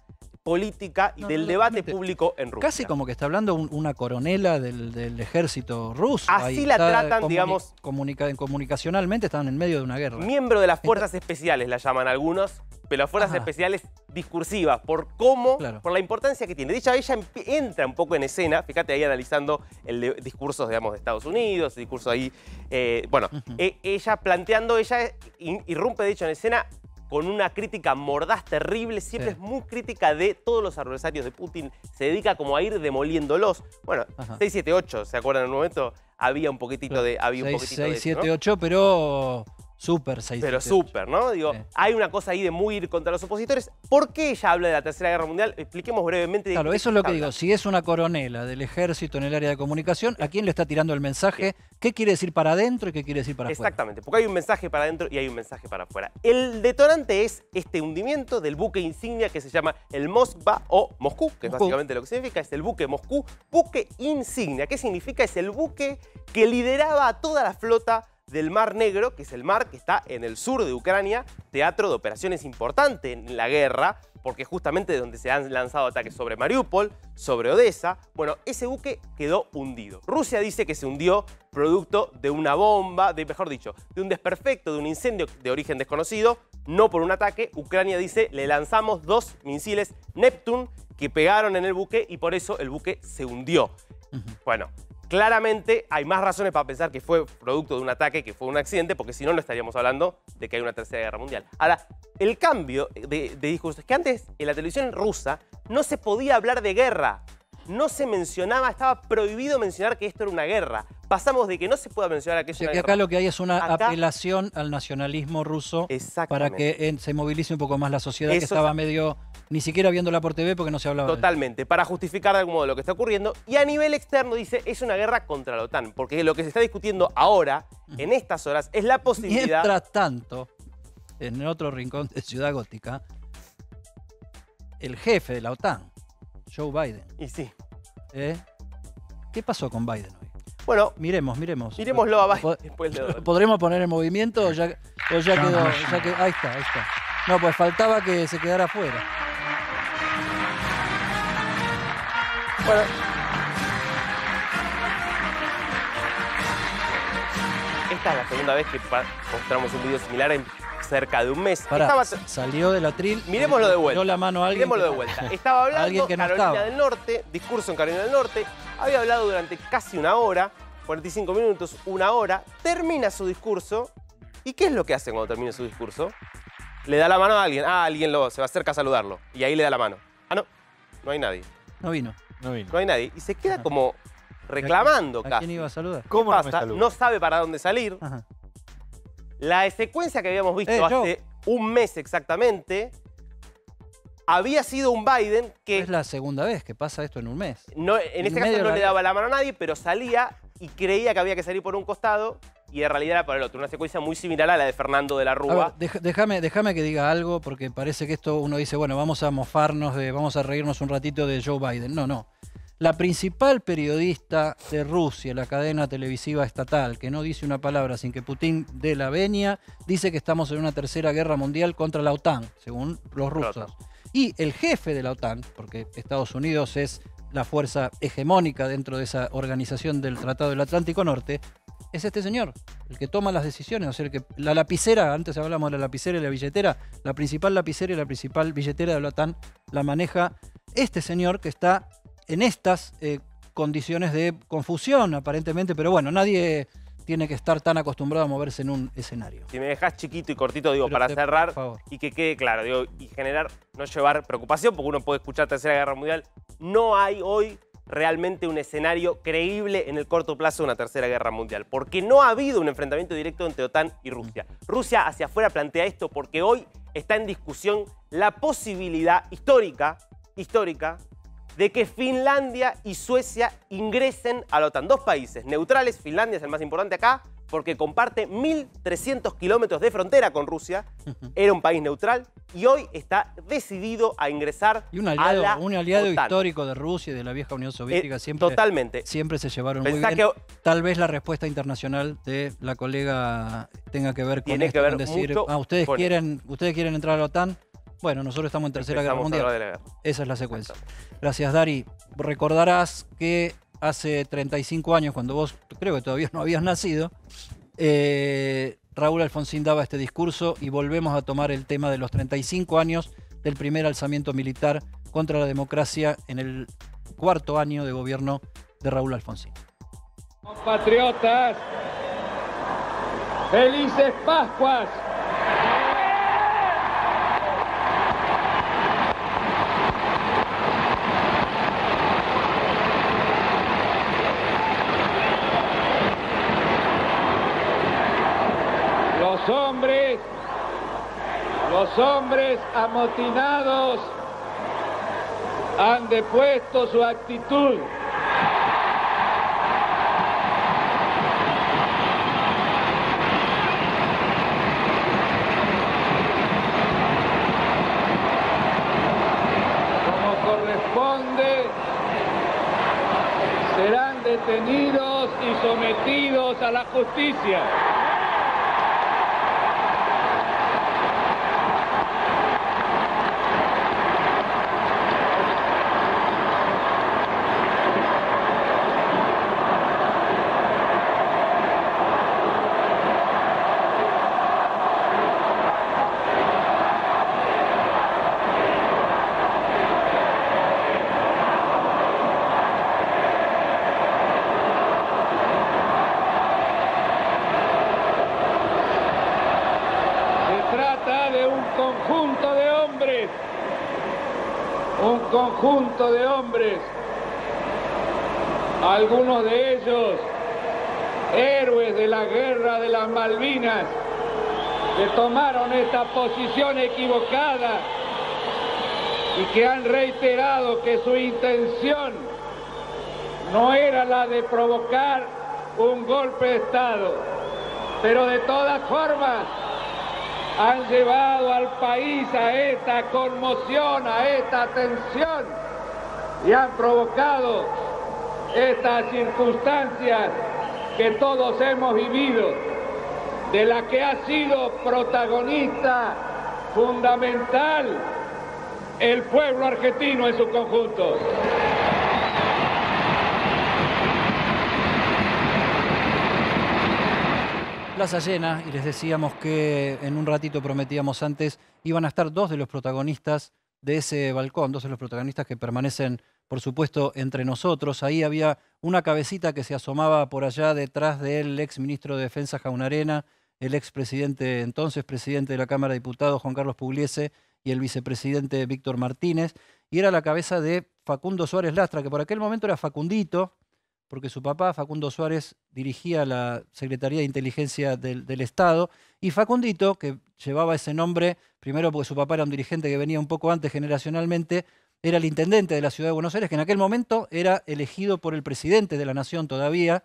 política y del debate público en Rusia. Casi como que está hablando una coronela del ejército ruso. Así ahí la está tratan, digamos... comunicacionalmente están en medio de una guerra. Miembro de las fuerzas especiales, la llaman algunos, pero las fuerzas especiales discursivas, por cómo, por la importancia que tiene. De hecho, ella entra un poco en escena, fíjate ahí analizando discursos, digamos, de Estados Unidos, discursos ahí, ella planteando, ella irrumpe de hecho en escena con una crítica mordaz terrible, siempre es muy crítica de todos los adversarios de Putin, se dedica como a ir demoliéndolos. Bueno, 678, ¿se acuerdan en un momento? Había un poquitito de... Había 678, pero... Súper 678. Pero súper, ¿no? Digo, hay una cosa ahí de muy ir contra los opositores. ¿Por qué ella habla de la Tercera Guerra Mundial? Expliquemos brevemente. Claro, eso es lo que digo. Si es una coronela del ejército en el área de comunicación, ¿a quién le está tirando el mensaje? ¿Qué quiere decir para adentro y qué quiere decir para afuera? Exactamente, porque hay un mensaje para adentro y hay un mensaje para afuera. El detonante es este hundimiento del buque insignia que se llama el Moskva o Moscú, que es básicamente lo que significa, es el buque Moscú, buque insignia. ¿Qué significa? Es el buque que lideraba a toda la flota del Mar Negro, que es el mar que está en el sur de Ucrania, teatro de operaciones importante en la guerra, porque justamente de donde se han lanzado ataques sobre Mariupol, sobre Odessa. Bueno, ese buque quedó hundido. Rusia dice que se hundió producto de una bomba, mejor dicho, de un desperfecto, de un incendio de origen desconocido, no por un ataque. Ucrania dice, le lanzamos 2 misiles Neptune que pegaron en el buque y por eso el buque se hundió. Bueno, claramente hay más razones para pensar que fue producto de un ataque, que fue un accidente, porque si no, no estaríamos hablando de que hay una Tercera Guerra Mundial. Ahora, el cambio de discurso es que antes en la televisión rusa no se podía hablar de guerra. No se mencionaba, estaba prohibido mencionar que esto era una guerra. Pasamos de que no se pueda mencionar aquello. O sea, que acá lo que hay es una apelación al nacionalismo ruso para que se movilice un poco más la sociedad, que estaba medio... Ni siquiera viéndola por TV porque no se hablaba. Totalmente, para justificar de algún modo lo que está ocurriendo. Y a nivel externo dice, es una guerra contra la OTAN. Porque lo que se está discutiendo ahora, en estas horas, es la posibilidad... Mientras tanto, en otro rincón de Ciudad Gótica, el jefe de la OTAN, Joe Biden. Y sí. ¿Qué pasó con Biden hoy? Bueno, miremoslo a Biden después de... ¿Podremos poner en movimiento o ya quedó? Ahí está. No, pues faltaba que se quedara afuera. Bueno. Esta es la segunda vez que mostramos un video similar en cerca de un mes. Salió del atril. Miremoslo de vuelta. Dio la mano a alguien. Miremoslo de vuelta. Estaba hablando que no Carolina del Norte, discurso en Carolina del Norte. Había hablado durante casi una hora, 45 minutos, una hora. Termina su discurso. ¿Y qué es lo que hace cuando termina su discurso? Le da la mano a alguien. Alguien se acerca a saludarlo. Y ahí le da la mano. No hay nadie. No vino. No hay nadie. Y se queda como reclamando casi. ¿A quién iba a saludar? ¿Cómo pasa? No sabe para dónde salir. La secuencia que habíamos visto hace un mes exactamente había sido un Biden que... Es la segunda vez que pasa esto en un mes. No, en este caso no le daba la mano a nadie, pero salía y creía que había que salir por un costado y en realidad era por el otro. Una secuencia muy similar a la de Fernando de la Rúa. Déjame que diga algo, porque parece que esto uno dice, bueno, vamos a mofarnos, vamos a reírnos un ratito de Joe Biden. No. La principal periodista de Rusia, la cadena televisiva estatal, que no dice una palabra sin que Putin dé la venia, dice que estamos en una tercera guerra mundial contra la OTAN, según los rusos. Y el jefe de la OTAN, porque Estados Unidos es la fuerza hegemónica dentro de esa organización del Tratado del Atlántico Norte, es este señor, el que toma las decisiones. O sea, la lapicera, antes hablamos de la lapicera y la billetera, la principal lapicera y la principal billetera de la OTAN la maneja este señor que está en estas condiciones de confusión, aparentemente, pero bueno, nadie tiene que estar tan acostumbrado a moverse en un escenario. Si me dejas chiquito y cortito, digo, para cerrar y que quede claro, digo, y no llevar preocupación, porque uno puede escuchar Tercera Guerra Mundial, no hay hoy realmente un escenario creíble en el corto plazo de una Tercera Guerra Mundial, porque no ha habido un enfrentamiento directo entre OTAN y Rusia. Rusia hacia afuera plantea esto porque hoy está en discusión la posibilidad histórica, de que Finlandia y Suecia ingresen a la OTAN. Dos países neutrales, Finlandia es el más importante acá, porque comparte 1.300 kilómetros de frontera con Rusia, era un país neutral y hoy está decidido a ingresar y un a aliado la OTAN. histórico de Rusia y de la vieja Unión Soviética. Totalmente. Siempre se llevaron Pensá muy bien. que Tal vez la respuesta internacional de la colega tenga que ver con tiene esto, que ver con decir, mucho ¿ustedes con quieren entrar a la OTAN? Bueno, nosotros estamos en Tercera Guerra Empezamos a Mundial. hablar de la guerra. Esa es la secuencia. Gracias, Dari. Recordarás que hace 35 años, cuando vos creo que todavía no habías nacido, Raúl Alfonsín daba este discurso y volvemos a tomar el tema de los 35 años del primer alzamiento militar contra la democracia en el 4º año de gobierno de Raúl Alfonsín. Compatriotas, felices Pascuas. Los hombres amotinados han depuesto su actitud. Como corresponde, serán detenidos y sometidos a la justicia. Un conjunto de hombres, algunos de ellos héroes de la guerra de las Malvinas, que tomaron esta posición equivocada y que han reiterado que su intención no era la de provocar un golpe de Estado, pero de todas formas han llevado al país a esta conmoción, a esta tensión, y han provocado estas circunstancias que todos hemos vivido, de la que ha sido protagonista fundamental el pueblo argentino en su conjunto. Plaza llena, y les decíamos que en un ratito prometíamos antes, iban a estar dos de los protagonistas de ese balcón, dos de los protagonistas que permanecen, por supuesto, entre nosotros. Ahí había una cabecita que se asomaba por allá detrás del ex ministro de Defensa Jaunarena, el ex presidente, entonces presidente de la Cámara de Diputados, Juan Carlos Pugliese, y el vicepresidente Víctor Martínez, y era la cabeza de Facundo Suárez Lastra, que por aquel momento era Facundito, porque su papá, Facundo Suárez, dirigía la Secretaría de Inteligencia del Estado, y Facundito, que llevaba ese nombre, primero porque su papá era un dirigente que venía un poco antes generacionalmente, era el intendente de la Ciudad de Buenos Aires, que en aquel momento era elegido por el presidente de la Nación todavía,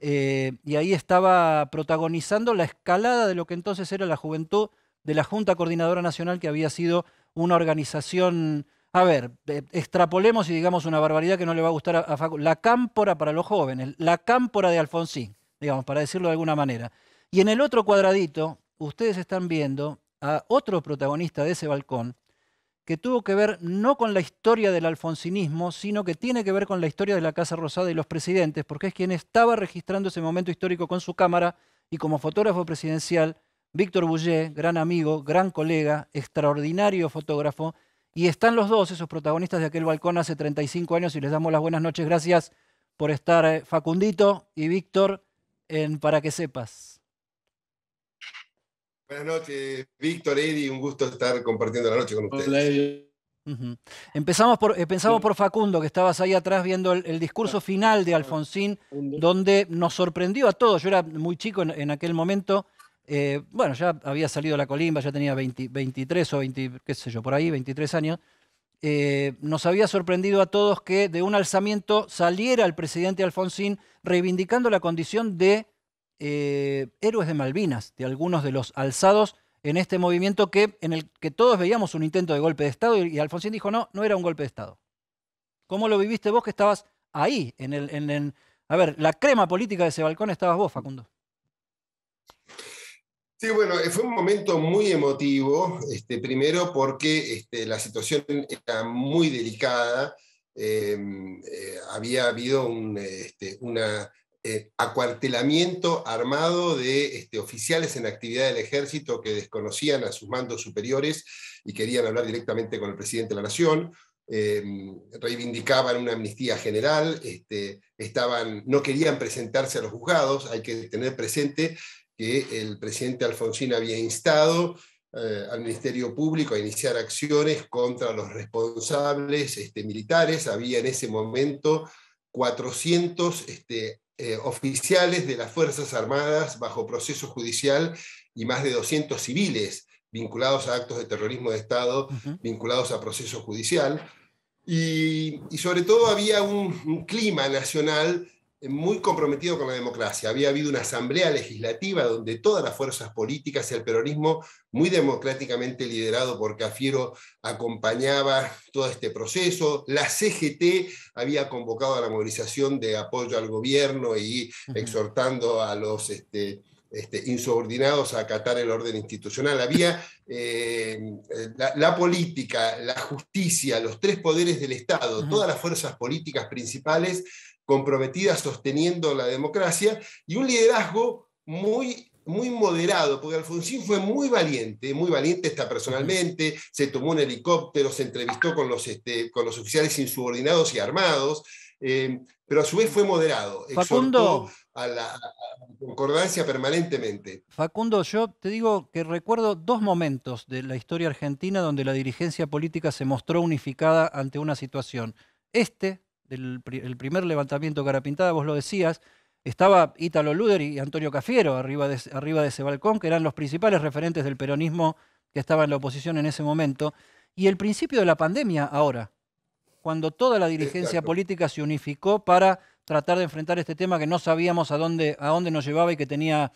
y ahí estaba protagonizando la escalada de lo que entonces era la juventud de la Junta Coordinadora Nacional, que había sido una organización... A ver, extrapolemos y digamos una barbaridad que no le va a gustar a Facu. La cámpora para los jóvenes, la cámpora de Alfonsín, digamos, para decirlo de alguna manera. Y en el otro cuadradito, ustedes están viendo a otro protagonista de ese balcón que tuvo que ver no con la historia del alfonsinismo, sino que tiene que ver con la historia de la Casa Rosada y los presidentes, porque es quien estaba registrando ese momento histórico con su cámara y como fotógrafo presidencial, Víctor Bullé, gran amigo, gran colega, extraordinario fotógrafo. Y están los dos, esos protagonistas de aquel balcón hace 35 años, y les damos las buenas noches. Gracias por estar, Facundito y Víctor, en Para que Sepas. Buenas noches, Víctor, Eddie, un gusto estar compartiendo la noche con ustedes. Hola, Eddie. Empezamos por Facundo, que estabas ahí atrás viendo el discurso final de Alfonsín, donde nos sorprendió a todos. Yo era muy chico en aquel momento. Bueno, ya había salido la colimba, ya tenía 23 o 20, qué sé yo, por ahí, 23 años. Nos había sorprendido a todos que de un alzamiento saliera el presidente Alfonsín reivindicando la condición de héroes de Malvinas, de algunos de los alzados en este movimiento en el que todos veíamos un intento de golpe de Estado y Alfonsín dijo no, no era un golpe de Estado. ¿Cómo lo viviste vos que estabas ahí? A ver, la crema política de ese balcón estabas vos, Facundo. Sí, bueno, fue un momento muy emotivo, primero porque la situación era muy delicada, había habido un acuartelamiento armado de oficiales en actividad del ejército que desconocían a sus mandos superiores y querían hablar directamente con el presidente de la Nación. Reivindicaban una amnistía general, no querían presentarse a los juzgados. Hay que tener presente que el presidente Alfonsín había instado al Ministerio Público a iniciar acciones contra los responsables militares. Había en ese momento 400 oficiales de las Fuerzas Armadas bajo proceso judicial y más de 200 civiles vinculados a actos de terrorismo de Estado, vinculados a proceso judicial. Y sobre todo había un clima nacional muy comprometido con la democracia. Había habido una asamblea legislativa donde todas las fuerzas políticas y el peronismo, muy democráticamente liderado por Cafiero, acompañaba todo este proceso. La CGT había convocado a la movilización de apoyo al gobierno y exhortando a los insubordinados a acatar el orden institucional. Había la política, la justicia, los tres poderes del Estado, todas las fuerzas políticas principales comprometidas sosteniendo la democracia, y un liderazgo muy moderado, porque Alfonsín fue muy valiente está personalmente, se tomó un helicóptero, se entrevistó con los oficiales insubordinados y armados, pero a su vez fue moderado, Facundo, exhortó a la concordancia permanentemente. Facundo, yo te digo que recuerdo dos momentos de la historia argentina donde la dirigencia política se mostró unificada ante una situación. El primer levantamiento Cara Pintada, vos lo decías, estaba Ítalo Luder y Antonio Cafiero arriba de ese balcón, que eran los principales referentes del peronismo que estaba en la oposición en ese momento. Y el principio de la pandemia ahora, cuando toda la dirigencia política se unificó para tratar de enfrentar este tema que no sabíamos a dónde nos llevaba y que tenía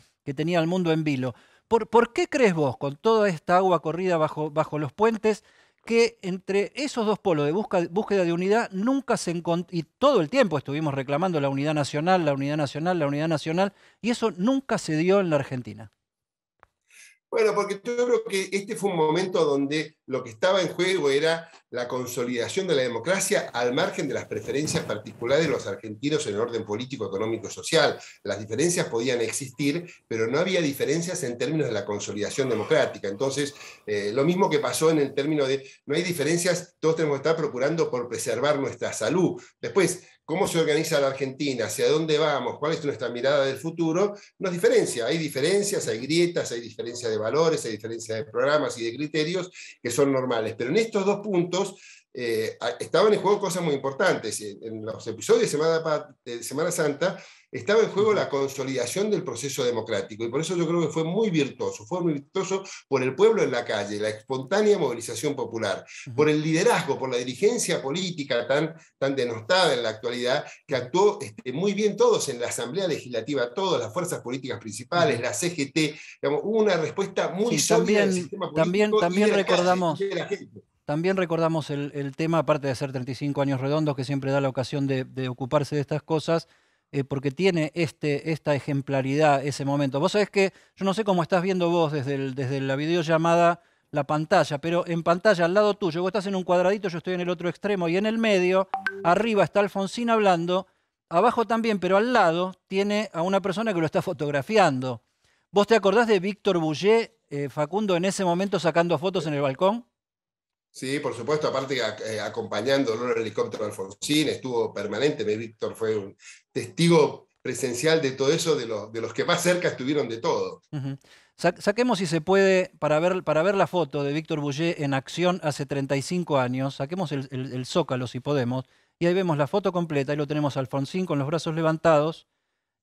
al mundo en vilo. ¿Por qué crees vos, con toda esta agua corrida bajo los puentes, que entre esos dos polos de búsqueda de unidad nunca se encontró, y todo el tiempo estuvimos reclamando la unidad nacional, la unidad nacional, la unidad nacional, y eso nunca se dio en la Argentina? Bueno, porque yo creo que este fue un momento donde lo que estaba en juego era la consolidación de la democracia al margen de las preferencias particulares de los argentinos en el orden político, económico y social. Las diferencias podían existir, pero no había diferencias en términos de la consolidación democrática. Entonces, lo mismo que pasó en el término de no hay diferencias, todos tenemos que estar procurando por preservar nuestra salud. Después, cómo se organiza la Argentina, hacia dónde vamos, cuál es nuestra mirada del futuro, nos diferencia. Hay diferencias, hay grietas, hay diferencias de valores, hay diferencias de programas y de criterios que son normales. Pero en estos dos puntos estaban en juego cosas muy importantes. En los episodios de Semana Santa estaba en juego la consolidación del proceso democrático, y por eso yo creo que fue muy virtuoso por el pueblo en la calle, la espontánea movilización popular, por el liderazgo, por la dirigencia política tan denostada en la actualidad, que actuó muy bien todos en la Asamblea Legislativa, todas las fuerzas políticas principales, la CGT, digamos, hubo una respuesta muy sólida del sistema político. También recordamos el tema, aparte de ser 35 años redondos, que siempre da la ocasión de ocuparse de estas cosas, porque tiene esta ejemplaridad, ese momento. Vos sabés que, yo no sé cómo estás viendo vos desde la videollamada la pantalla, pero en pantalla al lado tuyo, vos estás en un cuadradito, yo estoy en el otro extremo, y en el medio, arriba está Alfonsín hablando, abajo también, pero al lado tiene a una persona que lo está fotografiando. ¿Vos te acordás de Víctor Bullé, Facundo, en ese momento sacando fotos en el balcón? Sí, por supuesto, aparte acompañándolo en el helicóptero de Alfonsín, estuvo permanentemente. Víctor fue un testigo presencial de todo eso, de los que más cerca estuvieron de todo. Saquemos, si se puede, para ver la foto de Víctor Bullé en acción hace 35 años, saquemos el zócalo si podemos, y ahí vemos la foto completa, ahí lo tenemos a Alfonsín con los brazos levantados,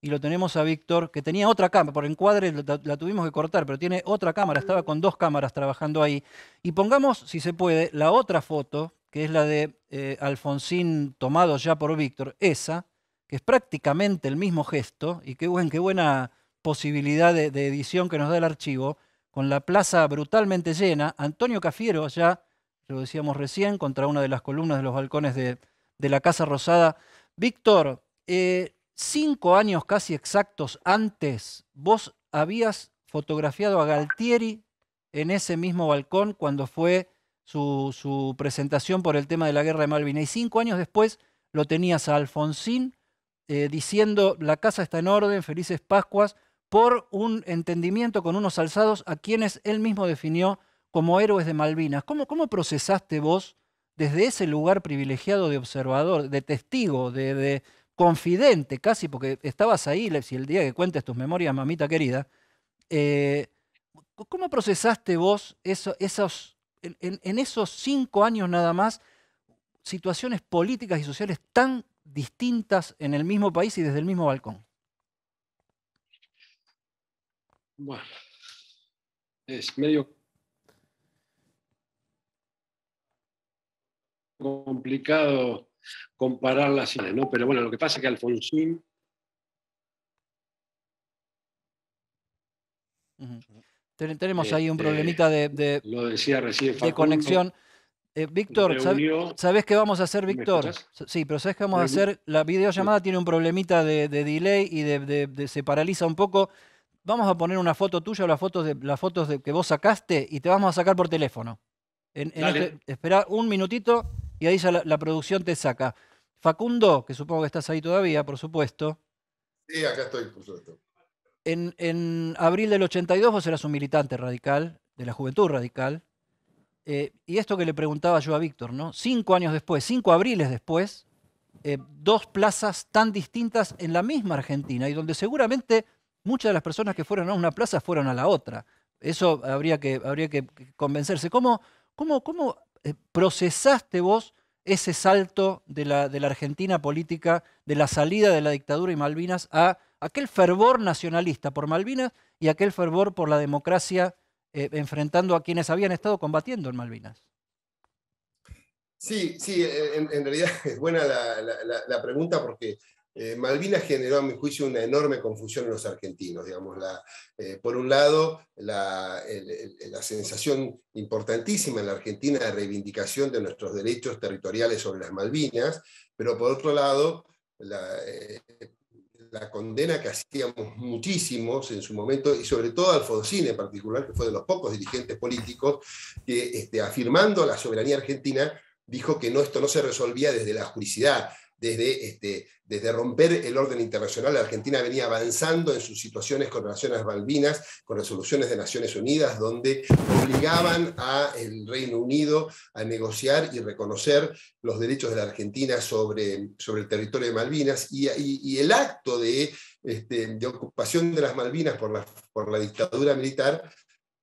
y lo tenemos a Víctor, que tenía otra cámara, por encuadre la tuvimos que cortar, pero tiene otra cámara, estaba con dos cámaras trabajando ahí. Y pongamos, si se puede, la otra foto, que es la de Alfonsín tomado ya por Víctor, esa, que es prácticamente el mismo gesto, y qué buena posibilidad de edición que nos da el archivo, con la plaza brutalmente llena, Antonio Cafiero allá, lo decíamos recién, contra una de las columnas de los balcones de la Casa Rosada. Víctor, 5 años casi exactos antes, vos habías fotografiado a Galtieri en ese mismo balcón cuando fue su presentación por el tema de la Guerra de Malvinas. Y 5 años después lo tenías a Alfonsín diciendo la casa está en orden, felices Pascuas, por un entendimiento con unos alzados a quienes él mismo definió como héroes de Malvinas. ¿Cómo procesaste vos desde ese lugar privilegiado de observador, de testigo, de confidente casi, porque estabas ahí, si el día que cuentes tus memorias, mamita querida, ¿cómo procesaste vos en esos 5 años nada más situaciones políticas y sociales tan distintas en el mismo país y desde el mismo balcón? Bueno, es medio complicado comparar las ciudades, ¿no? Pero bueno, lo que pasa es que Alfonsín... Tenemos ahí un problemita lo decía recién Facundo, de conexión. Víctor, ¿sabés qué vamos a hacer, Víctor? Sí, pero ¿sabés qué vamos a hacer? La videollamada tiene un problemita de delay y se paraliza un poco. Vamos a poner una foto tuya o las fotos que vos sacaste y te vamos a sacar por teléfono. Esperá un minutito y ahí ya la producción te saca. Facundo, que supongo que estás ahí todavía, por supuesto. Sí, acá estoy, por supuesto. En abril del 82 vos eras un militante radical, de la Juventud Radical. Y esto que le preguntaba yo a Víctor, ¿no? 5 años después, 5 abriles después, 2 plazas tan distintas en la misma Argentina y donde seguramente muchas de las personas que fueron a una plaza fueron a la otra. Eso habría que convencerse. ¿Cómo procesaste vos ese salto de la Argentina política, de la salida de la dictadura y Malvinas a aquel fervor nacionalista por Malvinas y aquel fervor por la democracia enfrentando a quienes habían estado combatiendo en Malvinas? Sí, en realidad es buena la pregunta porque Malvinas generó, a mi juicio, una enorme confusión en los argentinos. Digamos, por un lado, la sensación importantísima en la Argentina de reivindicación de nuestros derechos territoriales sobre las Malvinas, pero por otro lado, la condena que hacíamos muchísimos en su momento, y sobre todo Alfonsín en particular, que fue de los pocos dirigentes políticos que, afirmando la soberanía argentina, dijo que esto no se resolvía desde la juricidad, desde romper el orden internacional. La Argentina venía avanzando en sus situaciones con relación a las Malvinas, con resoluciones de Naciones Unidas, donde obligaban al Reino Unido a negociar y reconocer los derechos de la Argentina sobre el territorio de Malvinas, y el acto de ocupación de las Malvinas por la dictadura militar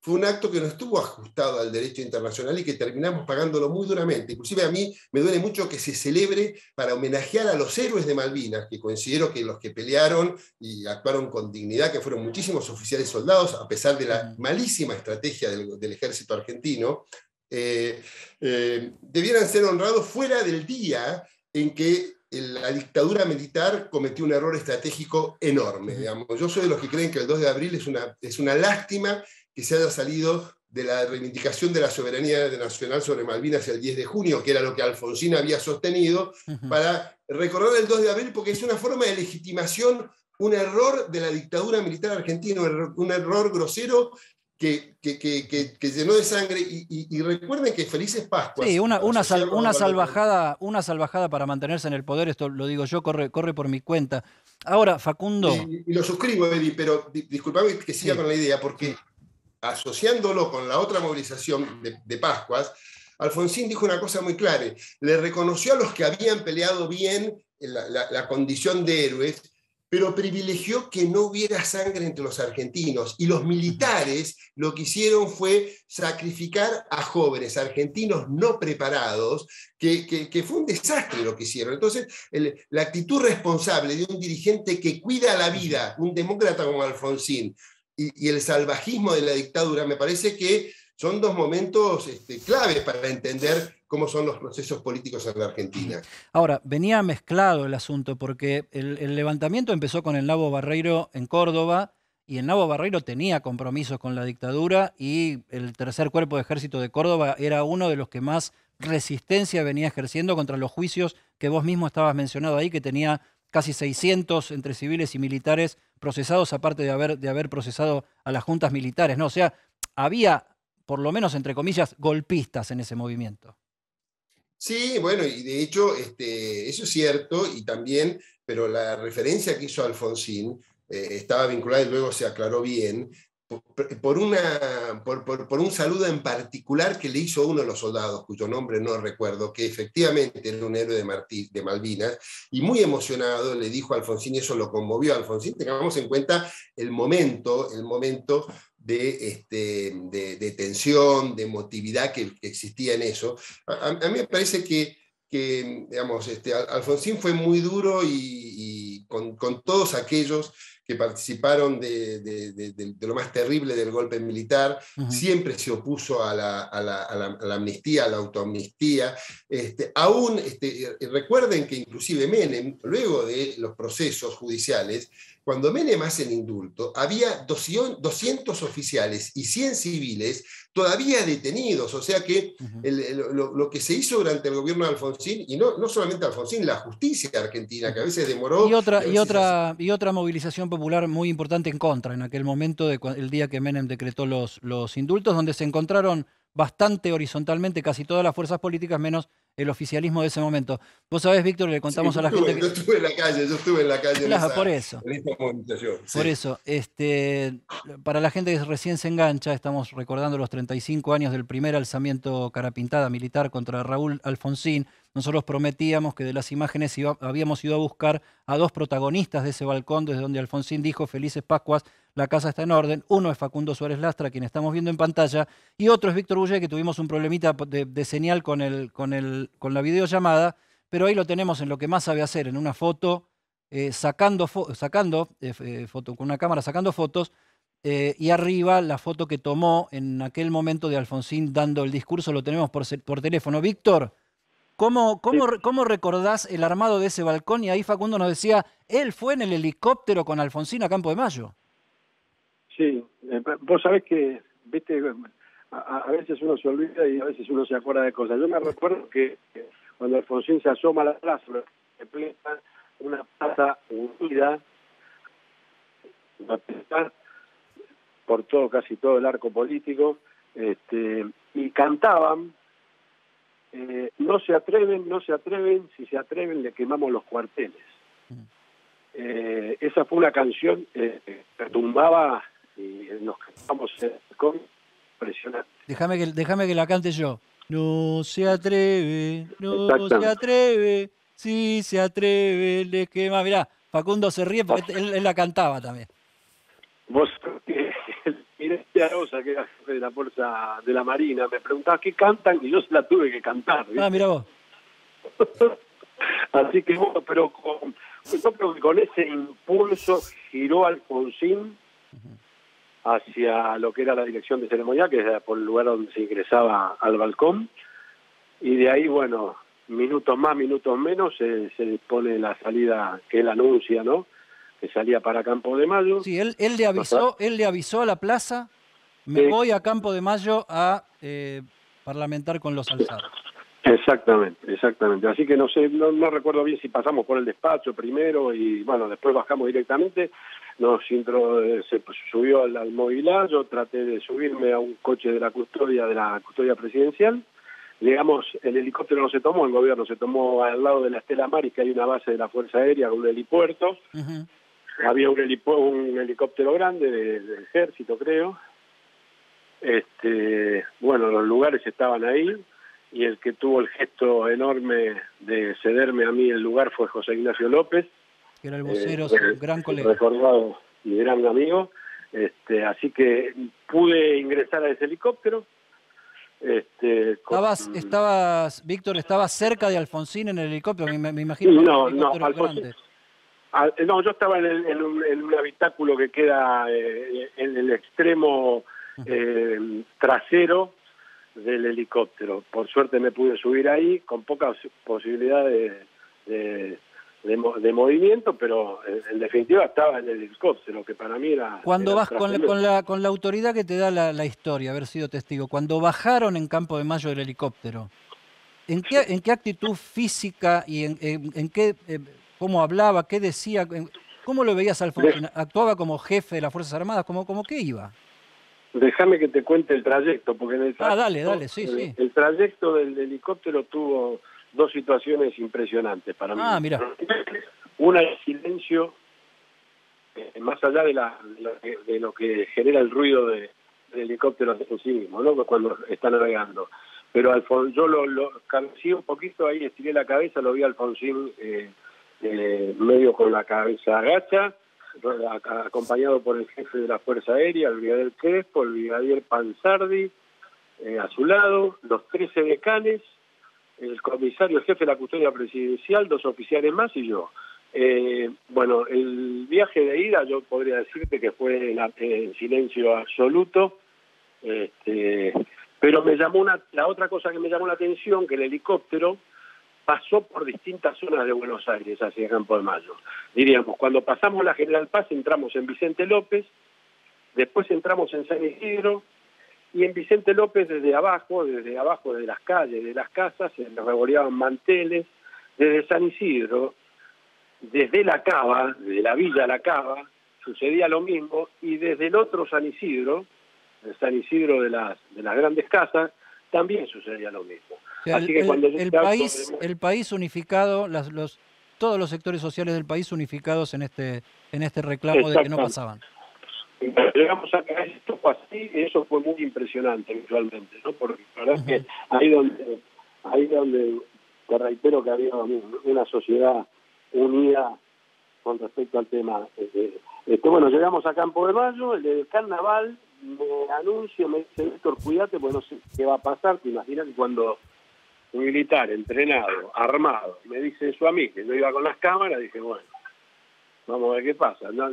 fue un acto que no estuvo ajustado al derecho internacional y que terminamos pagándolo muy duramente. Inclusive a mí me duele mucho que se celebre para homenajear a los héroes de Malvinas, que considero que los que pelearon y actuaron con dignidad, que fueron muchísimos oficiales soldados, a pesar de la malísima estrategia del ejército argentino, debieran ser honrados fuera del día en que la dictadura militar cometió un error estratégico enorme. Digamos. Yo soy de los que creen que el 2 de abril es una lástima que se haya salido de la reivindicación de la soberanía nacional sobre Malvinas el 10 de junio, que era lo que Alfonsín había sostenido, para recordar el 2 de abril, porque es una forma de legitimación, un error de la dictadura militar argentina, un error grosero que llenó de sangre. Y recuerden que Felices Pascuas... Sí, una salvajada para mantenerse en el poder, esto lo digo yo, corre por mi cuenta. Ahora, Facundo... Y lo suscribo, Eddie, pero disculpame que siga con la idea, porque... asociándolo con la otra movilización de Pascuas, Alfonsín dijo una cosa muy clara: le reconoció a los que habían peleado bien la condición de héroes, pero privilegió que no hubiera sangre entre los argentinos, y los militares lo que hicieron fue sacrificar a jóvenes argentinos no preparados, que fue un desastre lo que hicieron. Entonces, la actitud responsable de un dirigente que cuida la vida, un demócrata como Alfonsín, y el salvajismo de la dictadura, me parece que son dos momentos clave para entender cómo son los procesos políticos en la Argentina. Ahora, venía mezclado el asunto, porque el levantamiento empezó con el Nabo Barreiro en Córdoba, y el Nabo Barreiro tenía compromisos con la dictadura y el tercer cuerpo de ejército de Córdoba era uno de los que más resistencia venía ejerciendo contra los juicios que vos mismo estabas mencionando ahí, que tenía casi 600 entre civiles y militares procesados, aparte de haber procesado a las juntas militares, ¿no? O sea, había, por lo menos entre comillas, golpistas en ese movimiento. Sí, bueno, y de hecho eso es cierto, y también, pero la referencia que hizo Alfonsín estaba vinculada y luego se aclaró bien, por un saludo en particular que le hizo uno de los soldados, cuyo nombre no recuerdo, que efectivamente era un héroe de Malvinas, y muy emocionado le dijo a Alfonsín, y eso lo conmovió a Alfonsín. Tengamos en cuenta el momento de tensión, de emotividad que existía en eso. A mí me parece que digamos, Alfonsín fue muy duro y con todos aquellos que participaron de lo más terrible del golpe militar, siempre se opuso a la amnistía, a la autoamnistía. Recuerden que inclusive Menem, luego de los procesos judiciales, cuando Menem hace el indulto, había 200 oficiales y 100 civiles todavía detenidos, o sea que lo que se hizo durante el gobierno de Alfonsín, y no solamente Alfonsín, la justicia argentina, que a veces demoró... Y otra movilización popular muy importante en contra, en aquel momento, el día que Menem decretó los indultos, donde se encontraron bastante horizontalmente casi todas las fuerzas políticas, menos el oficialismo de ese momento. Vos sabés, Víctor, le contamos a la gente que... Yo estuve en la calle Claro, por eso. en esta movilización. Por eso, para la gente que recién se engancha, estamos recordando los 35 años del primer alzamiento carapintada militar contra Raúl Alfonsín. Nosotros prometíamos que de las imágenes habíamos ido a buscar a dos protagonistas de ese balcón, desde donde Alfonsín dijo: Felices Pascuas, la casa está en orden. Uno es Facundo Suárez Lastra, quien estamos viendo en pantalla, y otro es Víctor Bullé, que tuvimos un problemita de señal con la videollamada, pero ahí lo tenemos en lo que más sabe hacer, en una foto, con una cámara sacando fotos, y arriba la foto que tomó en aquel momento de Alfonsín dando el discurso, lo tenemos por teléfono. Víctor, ¿cómo recordás el armado de ese balcón? Y ahí Facundo nos decía, él fue en el helicóptero con Alfonsín a Campo de Mayo. Sí, vos sabés que, viste, a veces uno se olvida y a veces uno se acuerda de cosas. Yo me recuerdo que cuando Alfonsín se asoma a la plaza, una plaza unida, por casi todo el arco político, y cantaban, no se atreven, si se atreven le quemamos los cuarteles. Esa fue una canción que retumbaba y nos quedamos impresionante. Déjame que la cante yo. No se atreve, no se atreve, si se atreve, le quema. Mirá, Facundo se ríe porque él la cantaba también. Vos, Mirá Rosa, que era jefe de la Fuerza de la Marina, me preguntaba qué cantan y yo se la tuve que cantar, ¿viste? Ah, mirá vos. Así que bueno, pero yo creo que con ese impulso giró Alfonsín hacia lo que era la dirección de ceremonial, que era por el lugar donde se ingresaba al balcón, y de ahí, bueno, minutos más, minutos menos, se dispone la salida que él anuncia, ¿no?, que salía para Campo de Mayo. Sí, él le avisó a la plaza, me voy a Campo de Mayo a parlamentar con los alzados. Exactamente. Así que no sé, no recuerdo bien si pasamos por el despacho primero y bueno, después bajamos directamente. Se subió al mobiliar, yo traté de subirme a un coche de la custodia presidencial. Llegamos, el helicóptero no se tomó, el gobierno se tomó al lado de la Estela Maris, que hay una base de la Fuerza Aérea con un helipuerto. Había un helicóptero grande del ejército, creo. Bueno, los lugares estaban ahí. Y el que tuvo el gesto enorme de cederme a mí el lugar fue José Ignacio López, que era el vocero, un gran colega, recordado y gran amigo. Así que pude ingresar a ese helicóptero. Víctor, ¿estabas cerca de Alfonsín en el helicóptero? Me imagino. No, Alfonsín. No, yo estaba en un habitáculo que queda en el extremo trasero del helicóptero. Por suerte me pude subir ahí con pocas posibilidades de de movimiento, pero en definitiva estaba en el helicóptero, que para mí era... Cuando era vas con la autoridad que te da la historia, haber sido testigo, cuando bajaron en Campo de Mayo del helicóptero, ¿en qué actitud física y en qué, cómo hablaba, qué decía, cómo lo veías Alfonsín? ¿Actuaba como jefe de las Fuerzas Armadas? ¿Cómo qué iba? Déjame que te cuente el trayecto, porque en el trayecto, dale, sí. El trayecto del helicóptero tuvo dos situaciones impresionantes para mí. Mira. Una, el silencio, más allá de lo que genera el ruido del helicóptero en sí mismo, ¿no? Cuando está navegando. Pero yo lo cabeceé un poquito ahí, estiré la cabeza, lo vi a Alfonsín medio con la cabeza agacha, acompañado por el jefe de la Fuerza Aérea, el brigadier Crespo, el brigadier Panzardi, a su lado, los 13 decanes, el comisario, el jefe de la custodia presidencial, 2 oficiales más y yo. Bueno, el viaje de ida yo podría decirte que fue en silencio absoluto, pero la otra cosa que me llamó la atención, que el helicóptero pasó por distintas zonas de Buenos Aires hacia Campo de Mayo. Diríamos, cuando pasamos la General Paz entramos en Vicente López, después entramos en San Isidro, y en Vicente López desde abajo, desde las calles, de las casas, se revoleaban manteles. Desde San Isidro, desde La Cava, desde la villa La Cava, sucedía lo mismo, y desde el otro San Isidro, el San Isidro de las grandes casas, también sucedía lo mismo. O sea, así que cuando el país unificado, todos los sectores sociales del país unificados en este reclamo de que no pasaban. Llegamos acá, esto fue así, eso fue muy impresionante visualmente, ¿no? Porque la verdad es que ahí donde te reitero que había una sociedad unida con respecto al tema. Bueno, llegamos a Campo de Mayo, el carnaval me anuncia, me dice, Víctor, cuídate, pues no sé qué va a pasar. Te imaginas que cuando un militar entrenado, armado, me dice eso a mí, que yo iba con las cámaras, dije, bueno, vamos a ver qué pasa. No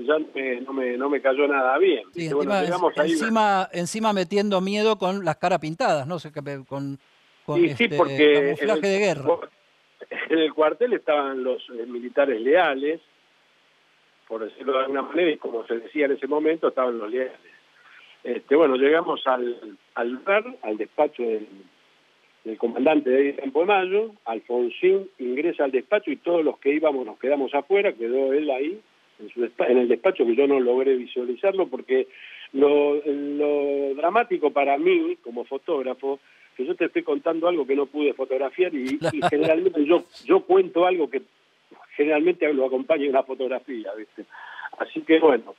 me cayó nada bien. Sí, bueno, encima metiendo miedo con las caras pintadas, ¿no? Con porque camuflaje de guerra. En el cuartel estaban los militares leales, por decirlo de alguna manera, y como se decía en ese momento, estaban los leales. Bueno, llegamos al lugar, al despacho del comandante de Campo de Mayo. Alfonsín ingresa al despacho y todos los que íbamos nos quedamos afuera. Quedó él ahí en el despacho, que yo no logré visualizarlo porque lo dramático para mí como fotógrafo, que yo te estoy contando algo que no pude fotografiar y generalmente yo cuento algo que generalmente lo acompaña en una fotografía, ¿viste? Así que bueno,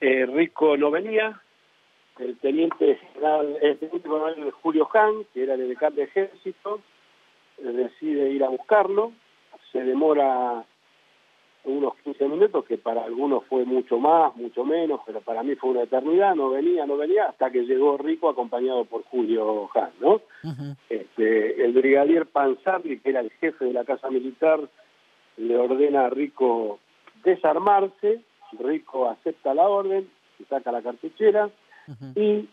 Rico no venía, el teniente coronel Julio Hahn, que era el decano de ejército, decide ir a buscarlo, se demora unos 15 minutos, que para algunos fue mucho más, mucho menos, pero para mí fue una eternidad, no venía, hasta que llegó Rico acompañado por Julio Hahn, ¿no? El brigadier Panzardi, que era el jefe de la Casa Militar, le ordena a Rico desarmarse. Rico acepta la orden, se saca la cartuchera y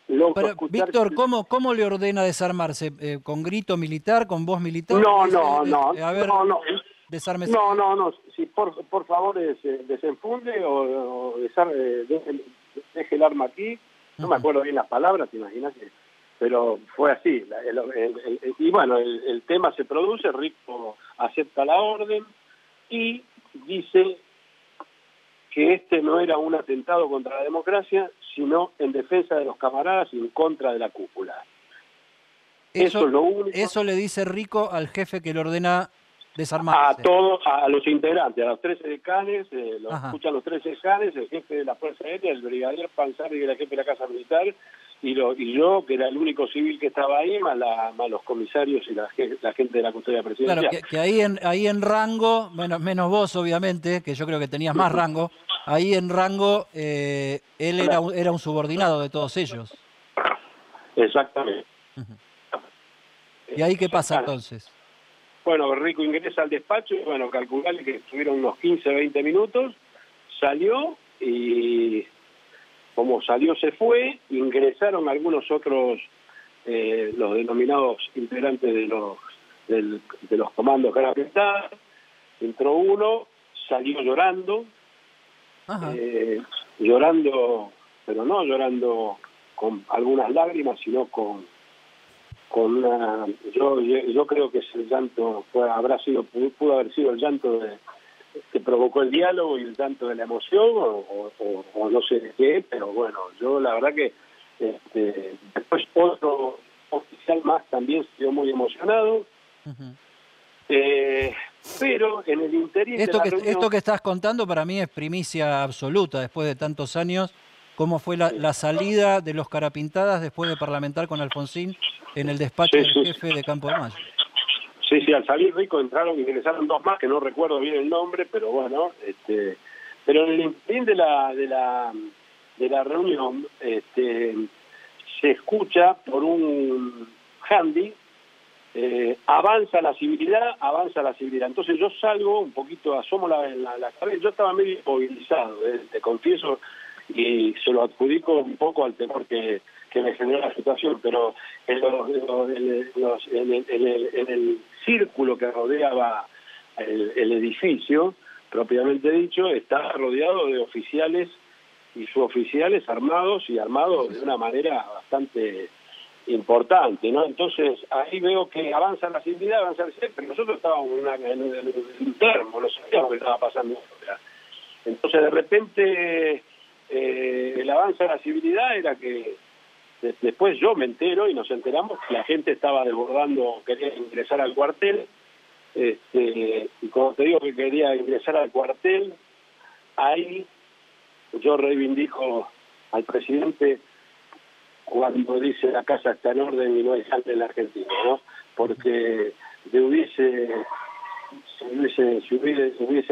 Pero, Víctor, ¿cómo le ordena desarmarse? ¿Con grito militar, con voz militar? No. Desármese. No. Si por favor desenfunde o deje el arma aquí. No me acuerdo bien las palabras, te imaginas, pero fue así. Y bueno, el tema se produce, Rico acepta la orden y dice que no era un atentado contra la democracia, sino en defensa de los camaradas y en contra de la cúpula. Eso es lo único. Eso le dice Rico al jefe que le ordena desarmarse. A todos, a los integrantes, a los 13 decanes, escuchan los 13 decanes, el jefe de la Fuerza Aérea, el brigadier Panzardi, que era el jefe de la Casa Militar, y yo, que era el único civil que estaba ahí, más los comisarios y la gente de la custodia presidencial. Claro, que ahí en rango, menos vos obviamente, que yo creo que tenías más rango, ahí en rango él era un subordinado de todos ellos. Exactamente. ¿Y ahí qué pasa entonces? Bueno, Rico ingresa al despacho y bueno, calcularle que estuvieron unos 15, 20 minutos, salió y como salió se fue, ingresaron algunos otros, los denominados integrantes de los comandos carapintadas. Entró uno, salió llorando, llorando, pero no llorando con algunas lágrimas, sino con una... Yo creo que ese llanto pudo haber sido el llanto que provocó el diálogo y el llanto de la emoción, o no sé de qué, pero bueno, yo la verdad que después otro oficial más también se quedó muy emocionado. Pero en el interior esto que estás contando para mí es primicia absoluta después de tantos años. ¿Cómo fue la salida de los Carapintadas después de parlamentar con Alfonsín en el despacho del jefe de Campo de Mayo? Sí, al salir Rico ingresaron dos más, que no recuerdo bien el nombre, pero bueno, pero en el interín de la reunión se escucha por un handy, avanza la civilidad. Entonces yo salgo un poquito, asomo la cabeza, yo estaba medio movilizado, te confieso, y se lo adjudico un poco al temor que me generó la situación, pero en el círculo que rodeaba el edificio, propiamente dicho, está rodeado de oficiales y suboficiales armados de una manera bastante importante, ¿no? Entonces ahí veo que avanza la civilidad, pero nosotros estábamos en un termo, no sabíamos qué estaba pasando. Entonces de repente el avance de la civilidad era que después yo me entero y nos enteramos que la gente estaba desbordando, quería ingresar al cuartel, y cuando te digo que quería ingresar al cuartel, ahí yo reivindico al presidente cuando dice la casa está en orden y no hay sangre en la Argentina, ¿no? Porque si hubiese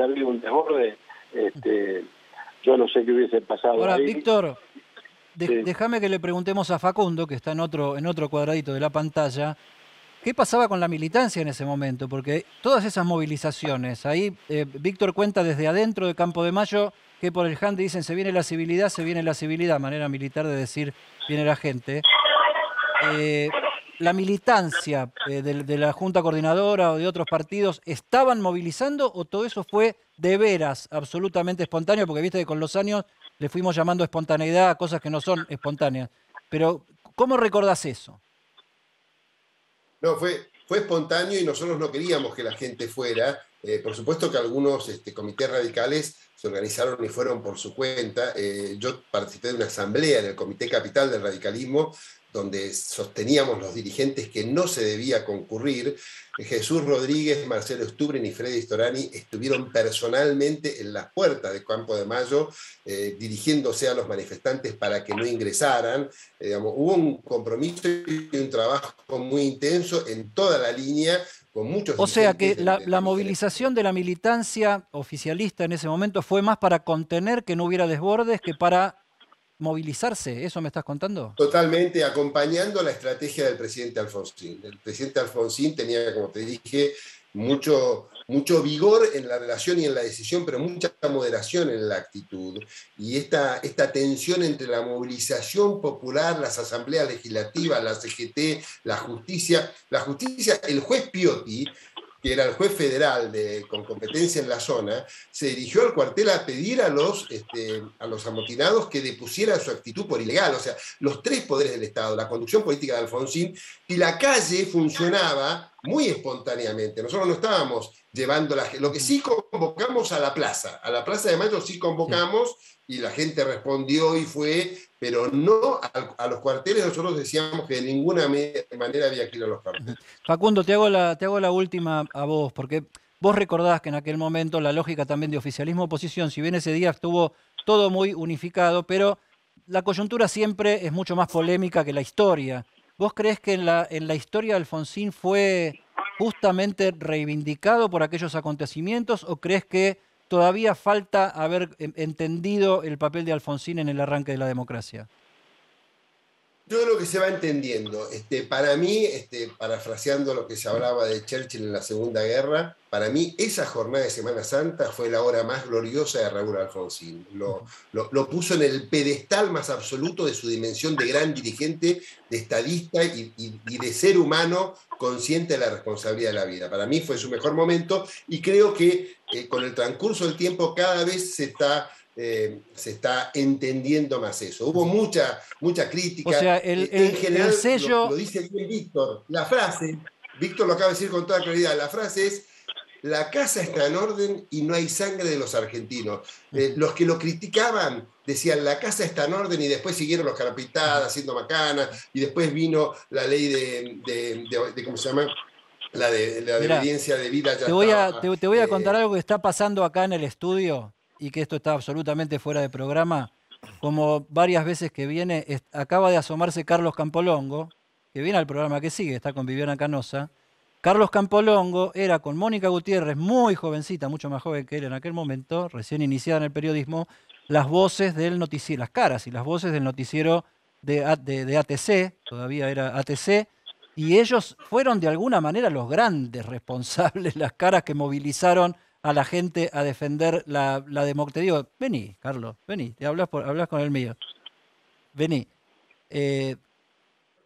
habido un desborde, yo no sé qué hubiese pasado. Ahora, ahí. Víctor, déjame que le preguntemos a Facundo, que está en otro cuadradito de la pantalla, ¿qué pasaba con la militancia en ese momento? Porque todas esas movilizaciones, ahí Víctor cuenta desde adentro de Campo de Mayo que por el handy dicen se viene la civilidad, manera militar de decir viene la gente. ¿La militancia de la Junta Coordinadora o de otros partidos estaban movilizando o todo eso fue de veras absolutamente espontáneo? Porque viste que con los años le fuimos llamando espontaneidad a cosas que no son espontáneas. Pero, ¿cómo recordás eso? No, fue espontáneo y nosotros no queríamos que la gente fuera. Por supuesto que algunos comités radicales se organizaron y fueron por su cuenta. Yo participé de una asamblea en el Comité Capital del Radicalismo, donde sosteníamos los dirigentes que no se debía concurrir. Jesús Rodríguez, Marcelo Stubren y Freddy Storani estuvieron personalmente en las puertas de Campo de Mayo, dirigiéndose a los manifestantes para que no ingresaran. Hubo un compromiso y un trabajo muy intenso en toda la línea, con muchos... O sea que la movilización de la militancia oficialista en ese momento fue más para contener que no hubiera desbordes que para movilizarse, ¿eso me estás contando? Totalmente, acompañando la estrategia del presidente Alfonsín. El presidente Alfonsín tenía, como te dije, mucho vigor en la relación y en la decisión, pero mucha moderación en la actitud. Y esta tensión entre la movilización popular, las asambleas legislativas, la CGT, la justicia, el juez Piotti, que era el juez federal con competencia en la zona, se dirigió al cuartel a pedir a los amotinados que depusieran su actitud por ilegal. O sea, los tres poderes del Estado, la conducción política de Alfonsín, y la calle funcionaba muy espontáneamente. Nosotros no estábamos llevando lo que sí convocamos a la Plaza de Mayo sí convocamos, y la gente respondió y fue, pero no a los cuarteles. Nosotros decíamos que de ninguna manera había que ir a los cuarteles. Facundo, te hago la última a vos, porque vos recordás que en aquel momento la lógica también de oficialismo-oposición, si bien ese día estuvo todo muy unificado, pero la coyuntura siempre es mucho más polémica que la historia. ¿Vos creés que en la historia de Alfonsín fue justamente reivindicado por aquellos acontecimientos o creés que todavía falta haber entendido el papel de Alfonsín en el arranque de la democracia? Yo creo que se va entendiendo. Para mí, parafraseando lo que se hablaba de Churchill en la Segunda Guerra, para mí esa jornada de Semana Santa fue la hora más gloriosa de Raúl Alfonsín. Lo puso en el pedestal más absoluto de su dimensión de gran dirigente, de estadista y de ser humano consciente de la responsabilidad de la vida. Para mí fue su mejor momento y creo que con el transcurso del tiempo cada vez se está entendiendo más eso. Hubo mucha crítica. O sea, en general, el sello... lo dice bien Víctor. La frase, Víctor lo acaba de decir con toda claridad, la frase es: la casa está en orden y no hay sangre de los argentinos. Los que lo criticaban decían, la casa está en orden, y después siguieron los carapitadas haciendo macanas, y después vino la ley de ¿cómo se llama? La de evidencia de vida. Te voy a contar algo que está pasando acá en el estudio, y que esto está absolutamente fuera de programa. Como varias veces que viene, acaba de asomarse Carlos Campolongo, que viene al programa que sigue, está con Viviana Canosa. Carlos Campolongo era con Mónica Gutiérrez, muy jovencita, mucho más joven que él en aquel momento, recién iniciada en el periodismo, las voces del noticiero, las caras y las voces del noticiero de ATC, todavía era ATC, y ellos fueron de alguna manera los grandes responsables, las caras que movilizaron a la gente a defender la democracia. Te digo, vení, Carlos, vení, te hablas con el mío. Vení.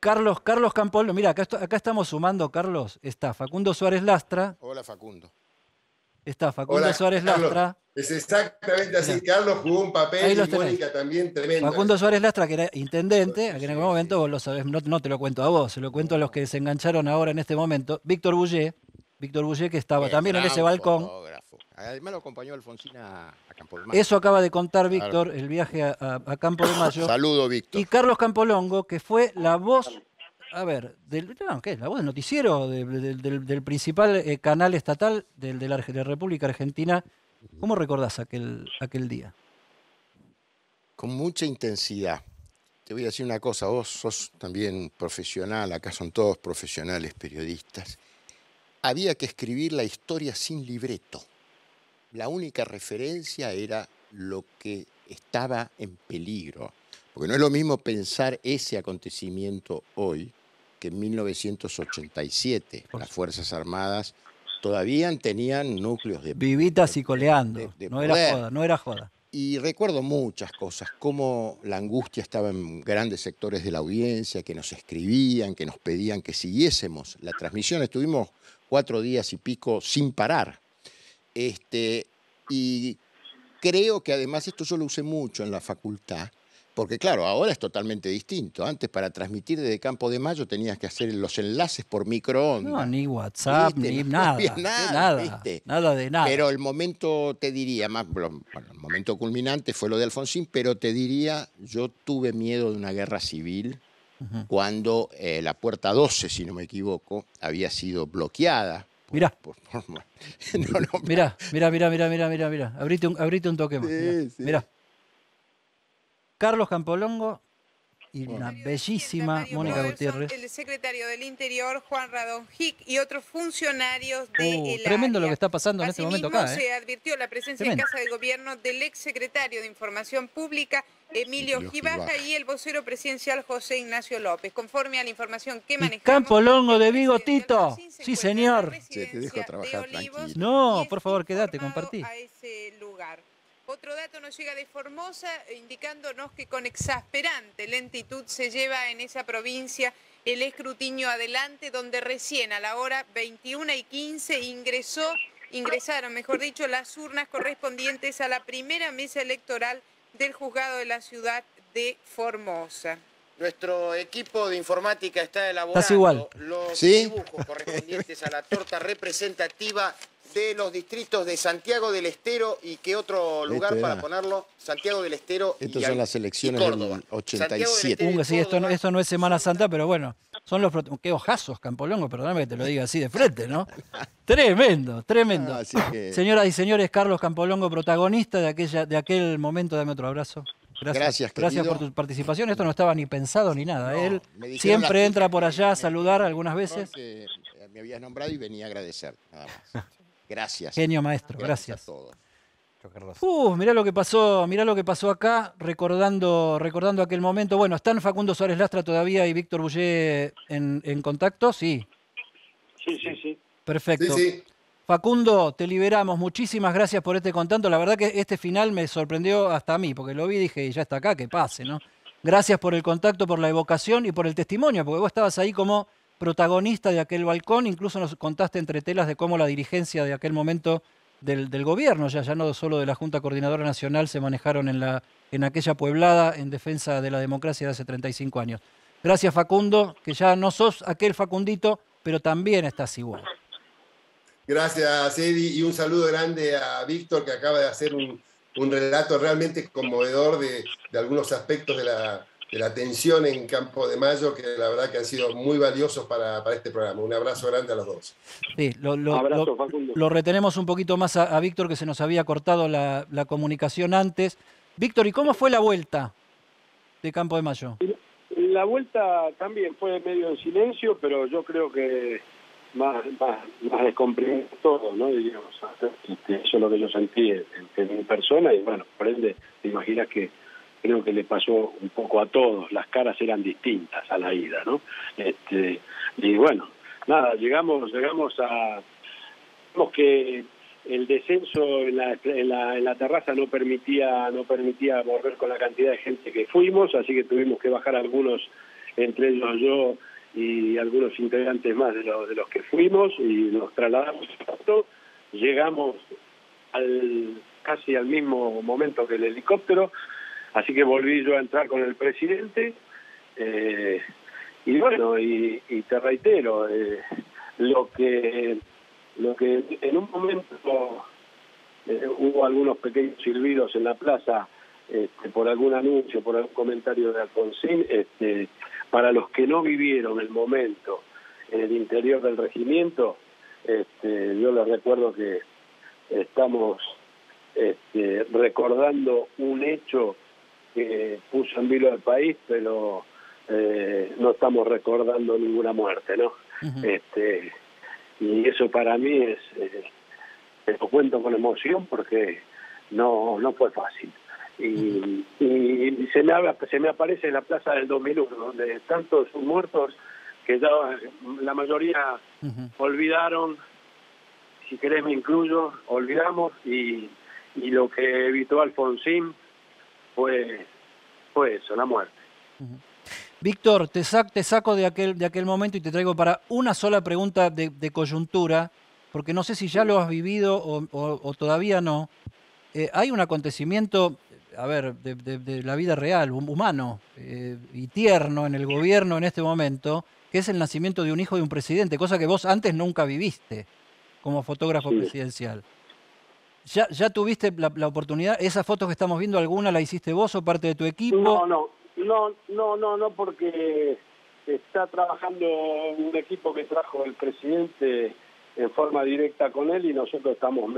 Carlos Campolongo, mira, acá estamos sumando, Carlos, está Facundo Suárez Lastra. Hola, Facundo. Está Facundo Suárez Lastra. Es exactamente así. Mirá. Carlos jugó un papel y Mónica también tremendo. Facundo Suárez Lastra, que era intendente, que en algún momento vos lo sabés, no te lo cuento a vos, se lo cuento a los que se engancharon ahora en este momento. Víctor Bullé, que estaba también en ese balcón. Fotógrafo. Además lo acompañó Alfonsín a Campo de Mayo. Eso acaba de contar Víctor, el viaje a Campo de Mayo. Saludo, Víctor. Y Carlos Campolongo, que fue la voz, la voz del noticiero del principal canal estatal de la República Argentina. ¿Cómo recordás aquel día? Con mucha intensidad. Te voy a decir una cosa, vos sos también profesional, acá son todos profesionales, periodistas. Había que escribir la historia sin libreto. La única referencia era lo que estaba en peligro. Porque no es lo mismo pensar ese acontecimiento hoy que en 1987. Las Fuerzas Armadas todavía tenían núcleos de... Vivitas y coleando. No era joda. Y recuerdo muchas cosas, cómo la angustia estaba en grandes sectores de la audiencia, que nos escribían, que nos pedían que siguiésemos la transmisión. Estuvimos 4 días y pico sin parar. Y creo que además esto yo lo usé mucho en la facultad, porque claro, ahora es totalmente distinto. Antes, para transmitir desde Campo de Mayo tenías que hacer los enlaces por microondas. No, ni WhatsApp, ni nada. Nada de nada. Pero el momento, te diría, el momento culminante fue lo de Alfonsín, pero te diría, yo tuve miedo de una guerra civil cuando la puerta 12, si no me equivoco, había sido bloqueada. Mirá. Mirá. Abrite un toque más. Mirá. Carlos Campolongo y una bellísima Mónica Gutiérrez. El secretario del Interior, Juan Radon Hick, y otros funcionarios de tremendo lo que está pasando en este momento acá. Se advirtió la presencia en Casa de Gobierno del exsecretario de Información Pública, Emilio Gibaja, y el vocero presidencial José Ignacio López. Conforme a la información que manejamos... Campolongo de Bigotito. Sí, señor. Te dejo trabajar tranquilo. No, por favor, quédate, compartí. A ese lugar. Otro dato nos llega de Formosa, indicándonos que con exasperante lentitud se lleva en esa provincia el escrutinio adelante, donde recién a la hora 21:15 ingresaron las urnas correspondientes a la primera mesa electoral del juzgado de la ciudad de Formosa. Nuestro equipo de informática está elaborando los dibujos correspondientes a la torta representativa de los distritos de Santiago del Estero y qué otro lugar para ponerlo, Santiago del Estero. Estas son las elecciones del 87. Sí, esto no es Semana Santa, pero bueno, son los qué hojazos, Campolongo, perdóname que te lo diga así de frente, ¿no? Tremendo. Señoras y señores, Carlos Campolongo, protagonista de aquel momento. Dame otro abrazo. Gracias por tu participación. Esto no estaba ni pensado ni nada. Él siempre entra por allá a saludar algunas veces. Me habías nombrado y venía a agradecer, nada más. Gracias. Genio maestro, gracias. A todos. Mayo, Carlos. Mirá lo que pasó acá, recordando aquel momento. Bueno, ¿están Facundo Suárez Lastra todavía y Víctor Bullé en contacto? Sí. Sí. Perfecto. Sí. Facundo, te liberamos. Muchísimas gracias por este contacto. La verdad que este final me sorprendió hasta a mí, porque lo vi y dije, ya está acá, que pase, ¿no? Gracias por el contacto, por la evocación y por el testimonio, porque vos estabas ahí como protagonista de aquel balcón, incluso nos contaste entre telas de cómo la dirigencia de aquel momento del gobierno, ya no solo de la Junta Coordinadora Nacional, se manejaron en aquella pueblada en defensa de la democracia de hace 35 años. Gracias, Facundo, que ya no sos aquel Facundito, pero también estás igual. Gracias, Eddie, y un saludo grande a Víctor, que acaba de hacer un relato realmente conmovedor de algunos aspectos de la tensión en Campo de Mayo, que la verdad que han sido muy valiosos para este programa. Un abrazo grande a los dos. Sí, Abrazo, Facundo. lo retenemos un poquito más a Víctor, que se nos había cortado la comunicación antes. Víctor, ¿y cómo fue la vuelta de Campo de Mayo? La vuelta también fue medio en silencio, pero yo creo que más descomprimir todo, ¿no? Digamos, eso es lo que yo sentí en mi persona, y bueno, por ende, te imaginas que creo que le pasó un poco a todos. Las caras eran distintas a la ida, ¿no? Y bueno, nada, llegamos a... Vemos que el descenso en la terraza no permitía volver con la cantidad de gente que fuimos, así que tuvimos que bajar algunos, entre ellos yo y algunos integrantes más de los que fuimos, y nos trasladamos. Llegamos casi al mismo momento que el helicóptero, así que volví yo a entrar con el presidente, y bueno, y te reitero, lo que en un momento hubo algunos pequeños silbidos en la plaza por algún anuncio, por algún comentario de Alfonsín. Para los que no vivieron el momento en el interior del regimiento, yo les recuerdo que estamos recordando un hecho que puso en vilo al país, pero no estamos recordando ninguna muerte, ¿no? Y eso para mí lo cuento con emoción, porque no fue fácil. Y se me aparece en la plaza del 2001, donde tantos muertos que ya la mayoría olvidaron, si querés me incluyo, olvidamos, y lo que evitó Alfonsín fue eso, la muerte. Víctor, te saco de aquel momento y te traigo para una sola pregunta de coyuntura, porque no sé si ya lo has vivido o todavía no. Hay un acontecimiento, a ver, de la vida real, humano y tierno en el gobierno en este momento, que es el nacimiento de un hijo de un presidente, cosa que vos antes nunca viviste como fotógrafo presidencial. ¿Ya tuviste la oportunidad? ¿Esas fotos que estamos viendo, alguna la hiciste vos o parte de tu equipo? No, porque está trabajando un equipo que trajo el presidente en forma directa con él, y nosotros estamos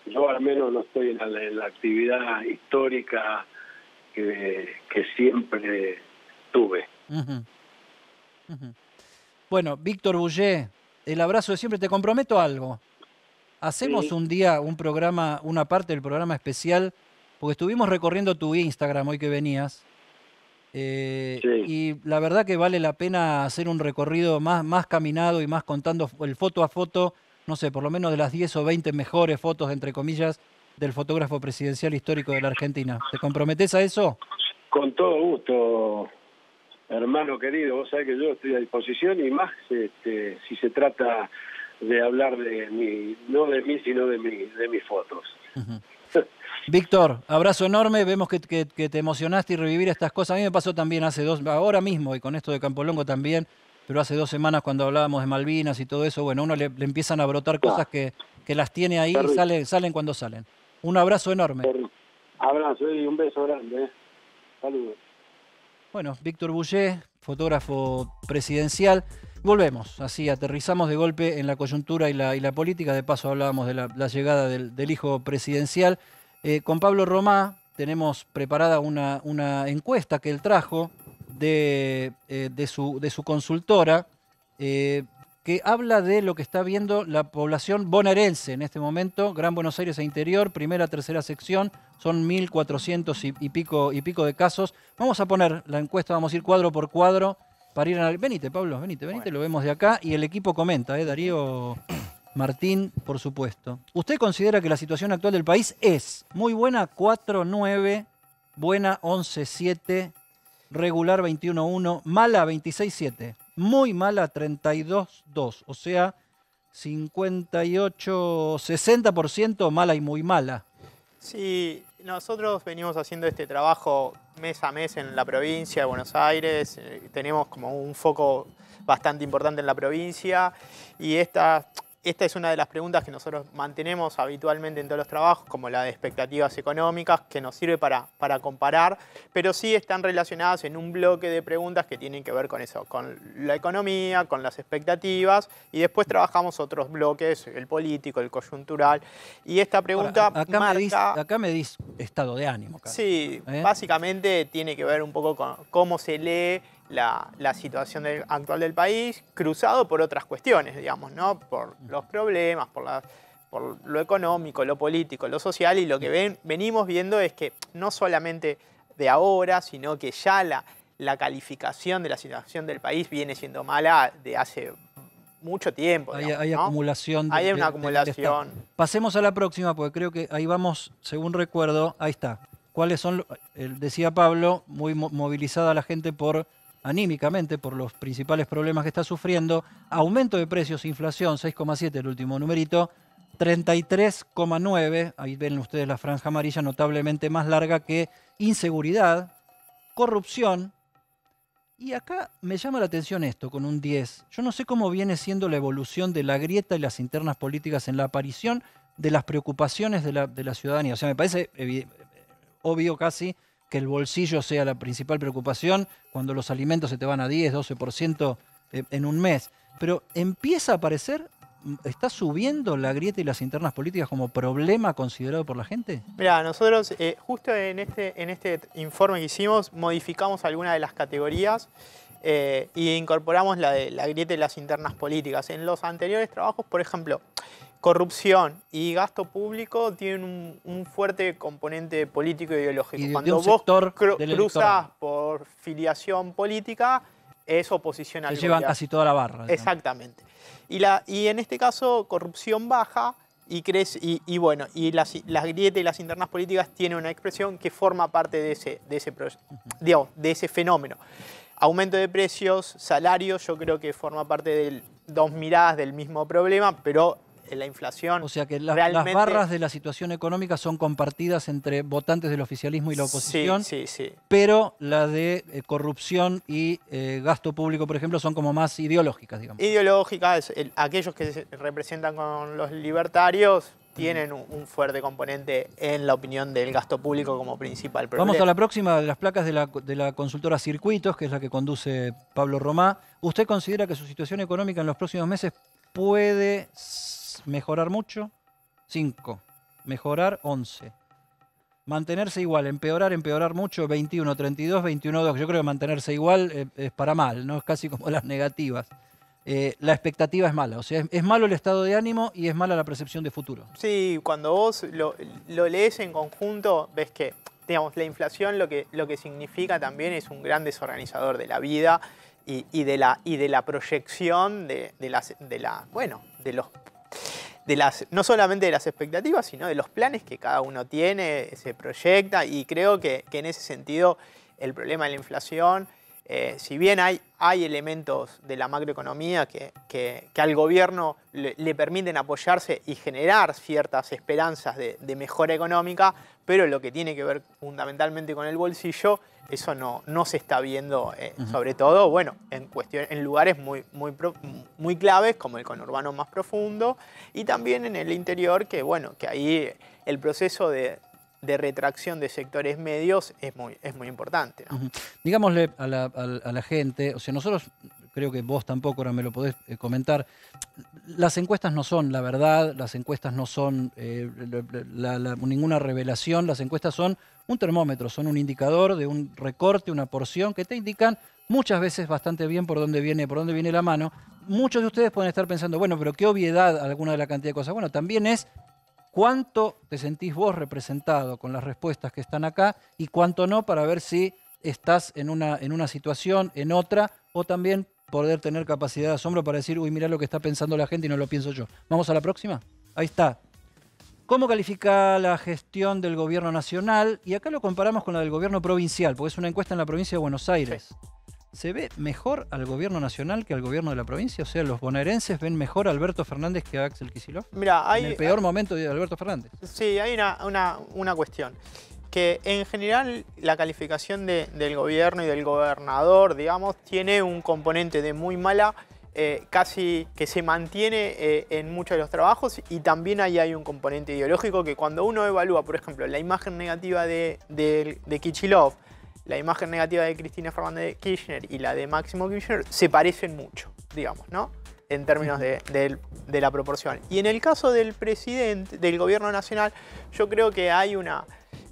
yo al menos no estoy en la actividad histórica que siempre tuve. Bueno, Víctor Bullé, el abrazo de siempre. Te comprometo a algo. Hacemos un día un programa, una parte del programa especial, porque estuvimos recorriendo tu Instagram hoy que venías, y la verdad que vale la pena hacer un recorrido más caminado y más contando el foto a foto, no sé, por lo menos de las 10 o 20 mejores fotos, entre comillas, del fotógrafo presidencial histórico de la Argentina. ¿Te comprometés a eso? Con todo gusto, hermano querido. Vos sabés que yo estoy a disposición, y más si se trata de hablar de mí, no de mí, sino de mis fotos. Víctor, abrazo enorme. Vemos que te emocionaste y revivir estas cosas. A mí me pasó también ahora mismo, y con esto de Campolongo también, pero hace 2 semanas cuando hablábamos de Malvinas y todo eso, bueno, uno le empiezan a brotar cosas que las tiene ahí y salen cuando salen. Un abrazo enorme. Abrazo y un beso grande. Saludos. Bueno, Víctor Bullé, fotógrafo presidencial. Volvemos, así aterrizamos de golpe en la coyuntura y la política. De paso hablábamos de la llegada del hijo presidencial. Con Pablo Romá tenemos preparada una encuesta que él trajo de su consultora, que habla de lo que está viendo la población bonaerense en este momento, Gran Buenos Aires e interior, primera, tercera sección, son 1.400 y pico de casos. Vamos a poner la encuesta, vamos a ir cuadro por cuadro para ir a... Venite, Pablo, venite, bueno. Lo vemos de acá y el equipo comenta, Darío, Martín, por supuesto. ¿Usted considera que la situación actual del país es muy buena, 4-9, buena 11-7, regular 21-1, mala 26-7? Muy mala 32-2, o sea, 58-60% mala y muy mala. Sí, nosotros venimos haciendo este trabajo mes a mes en la provincia de Buenos Aires. Tenemos como un foco bastante importante en la provincia y esta es una de las preguntas que nosotros mantenemos habitualmente en todos los trabajos, como la de expectativas económicas, que nos sirve para comparar, pero sí están relacionadas en un bloque de preguntas que tienen que ver con eso, con la economía, con las expectativas, y después trabajamos otros bloques, el político, el coyuntural, y esta pregunta ahora, acá me dis estado de ánimo. Casi, sí, básicamente tiene que ver un poco con cómo se lee la situación actual del país, cruzado por otras cuestiones, digamos, ¿no? Por los problemas, por lo económico, lo político, lo social, y lo que venimos viendo es que no solamente de ahora, sino que ya la calificación de la situación del país viene siendo mala de hace mucho tiempo. Hay acumulación. Hay una acumulación. Pasemos a la próxima, porque creo que ahí vamos, según recuerdo, ahí está. ¿Cuáles son? Decía Pablo, muy movilizada la gente anímicamente por los principales problemas que está sufriendo. Aumento de precios, inflación, 6,7 el último numerito, 33,9, ahí ven ustedes la franja amarilla notablemente más larga, que inseguridad, corrupción, y acá me llama la atención esto, con un 10. Yo no sé cómo viene siendo la evolución de la grieta y las internas políticas en la aparición de las preocupaciones de la ciudadanía. O sea, me parece obvio casi que el bolsillo sea la principal preocupación cuando los alimentos se te van a 10, 12% en un mes. Pero empieza a aparecer, ¿está subiendo la grieta y las internas políticas como problema considerado por la gente? Mira, nosotros justo en este informe que hicimos modificamos algunas de las categorías e incorporamos la de la grieta y las internas políticas. En los anteriores trabajos, por ejemplo, corrupción y gasto público tienen un fuerte componente político e ideológico. Y cuando vos cruzás por filiación política, es oposición al gobierno. Se llevan casi toda la barra. Exactamente. Y en este caso, corrupción baja y crece. Y las grietas y las internas políticas tienen una expresión que forma parte de ese fenómeno. Aumento de precios, salarios, yo creo que forma parte de dos miradas del mismo problema, pero la inflación. O sea que las barras de la situación económica son compartidas entre votantes del oficialismo y la oposición. Sí, sí, sí. Pero la de corrupción y gasto público, por ejemplo, son como más ideológicas, digamos. Ideológicas, aquellos que se representan con los libertarios tienen un fuerte componente en la opinión del gasto público como principal problema. Vamos a la próxima de las placas de la consultora Circuitos, que es la que conduce Pablo Romá. ¿Usted considera que su situación económica en los próximos meses puede mejorar mucho? 5. Mejorar 11. Mantenerse igual, empeorar mucho, 21, 32, 21, 2. Yo creo que mantenerse igual es para mal, ¿no? Es casi como las negativas. La expectativa es mala, o sea, es malo el estado de ánimo y es mala la percepción de futuro. Sí, cuando vos lo lees en conjunto, ves que, digamos, la inflación lo que significa también es un gran desorganizador de la vida y de la proyección no solamente de las expectativas, sino de los planes que cada uno tiene, se proyecta, y creo que en ese sentido el problema de la inflación, si bien hay elementos de la macroeconomía que al gobierno le permiten apoyarse y generar ciertas esperanzas de mejora económica, pero lo que tiene que ver fundamentalmente con el bolsillo, eso no se está viendo, sobre todo en lugares muy claves como el conurbano más profundo, y también en el interior, que ahí el proceso de retracción de sectores medios es muy importante, ¿no? Digámosle a la gente, o sea, nosotros, creo que vos tampoco ahora me lo podés comentar, las encuestas no son la verdad, las encuestas no son ninguna revelación, las encuestas son un termómetro, son un indicador de un recorte, una porción que te indican muchas veces bastante bien por dónde viene la mano. muchos de ustedes pueden estar pensando, bueno, pero qué obviedad alguna de la cantidad de cosas. Bueno, también es cuánto te sentís vos representado con las respuestas que están acá y cuánto no, para ver si estás en una situación, en otra, o también poder tener capacidad de asombro para decir, uy, mirá lo que está pensando la gente y no lo pienso yo. ¿Vamos a la próxima? Ahí está. ¿Cómo califica la gestión del gobierno nacional? Y acá lo comparamos con la del gobierno provincial, porque es una encuesta en la provincia de Buenos Aires. Sí. ¿Se ve mejor al gobierno nacional que al gobierno de la provincia? O sea, ¿los bonaerenses ven mejor a Alberto Fernández que a Axel Kicillof? Mira, hay, en el peor momento de Alberto Fernández. Sí, hay una cuestión. Que en general la calificación del gobierno y del gobernador, digamos, tiene un componente de muy mala, casi que se mantiene en muchos de los trabajos, y también ahí hay un componente ideológico que cuando uno evalúa, por ejemplo, la imagen negativa de Kicillof, la imagen negativa de Cristina Fernández de Kirchner y la de Máximo Kirchner se parecen mucho, digamos, ¿no? En términos de la proporción. Y en el caso del presidente, del gobierno nacional, yo creo que hay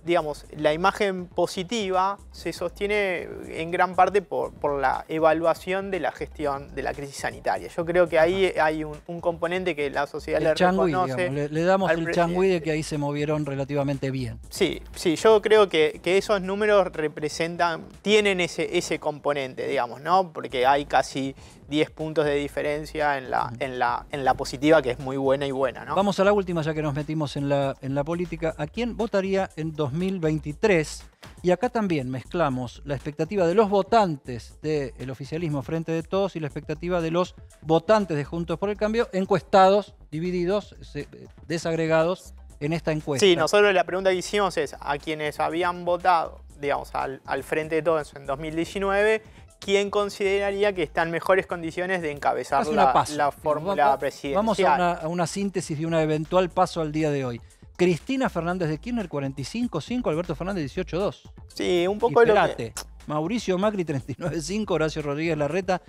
digamos, la imagen positiva se sostiene en gran parte por la evaluación de la gestión de la crisis sanitaria. Yo creo que ahí hay un componente que la sociedad le reconoce. Digamos, le damos el changüí de que ahí se movieron relativamente bien. Sí, yo creo que esos números tienen ese componente, digamos, ¿no? Porque hay casi 10 puntos de diferencia en la positiva, que es muy buena y buena, ¿no? Vamos a la última, ya que nos metimos en la política. ¿A quién votaría en 2023? Y acá también mezclamos la expectativa de los votantes del oficialismo Frente de Todos y la expectativa de los votantes de Juntos por el Cambio, encuestados, divididos, desagregados en esta encuesta. Sí, nosotros la pregunta que hicimos es a quienes habían votado, digamos, al Frente de Todos en 2019, ¿quién consideraría que está en mejores condiciones de encabezar la fórmula presidencial? Vamos a una síntesis de un eventual paso al día de hoy. Cristina Fernández de Kirchner, 45,5, Alberto Fernández, 18,2. Sí, un poco de lo que... Mauricio Macri, 39,5, Horacio Rodríguez Larreta.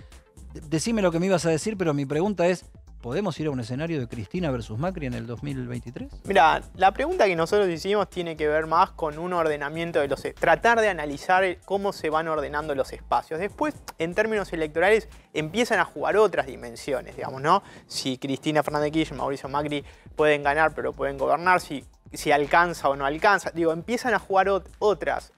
Decime lo que me ibas a decir, pero mi pregunta es, ¿podemos ir a un escenario de Cristina versus Macri en el 2023? Mira, la pregunta que nosotros hicimos tiene que ver más con un ordenamiento de tratar de analizar cómo se van ordenando los espacios. Después, en términos electorales, empiezan a jugar otras dimensiones, digamos, ¿no? Si Cristina Fernández de Kirchner, Mauricio Macri pueden ganar, pero pueden gobernar, si alcanza o no alcanza. Digo, empiezan a jugar otras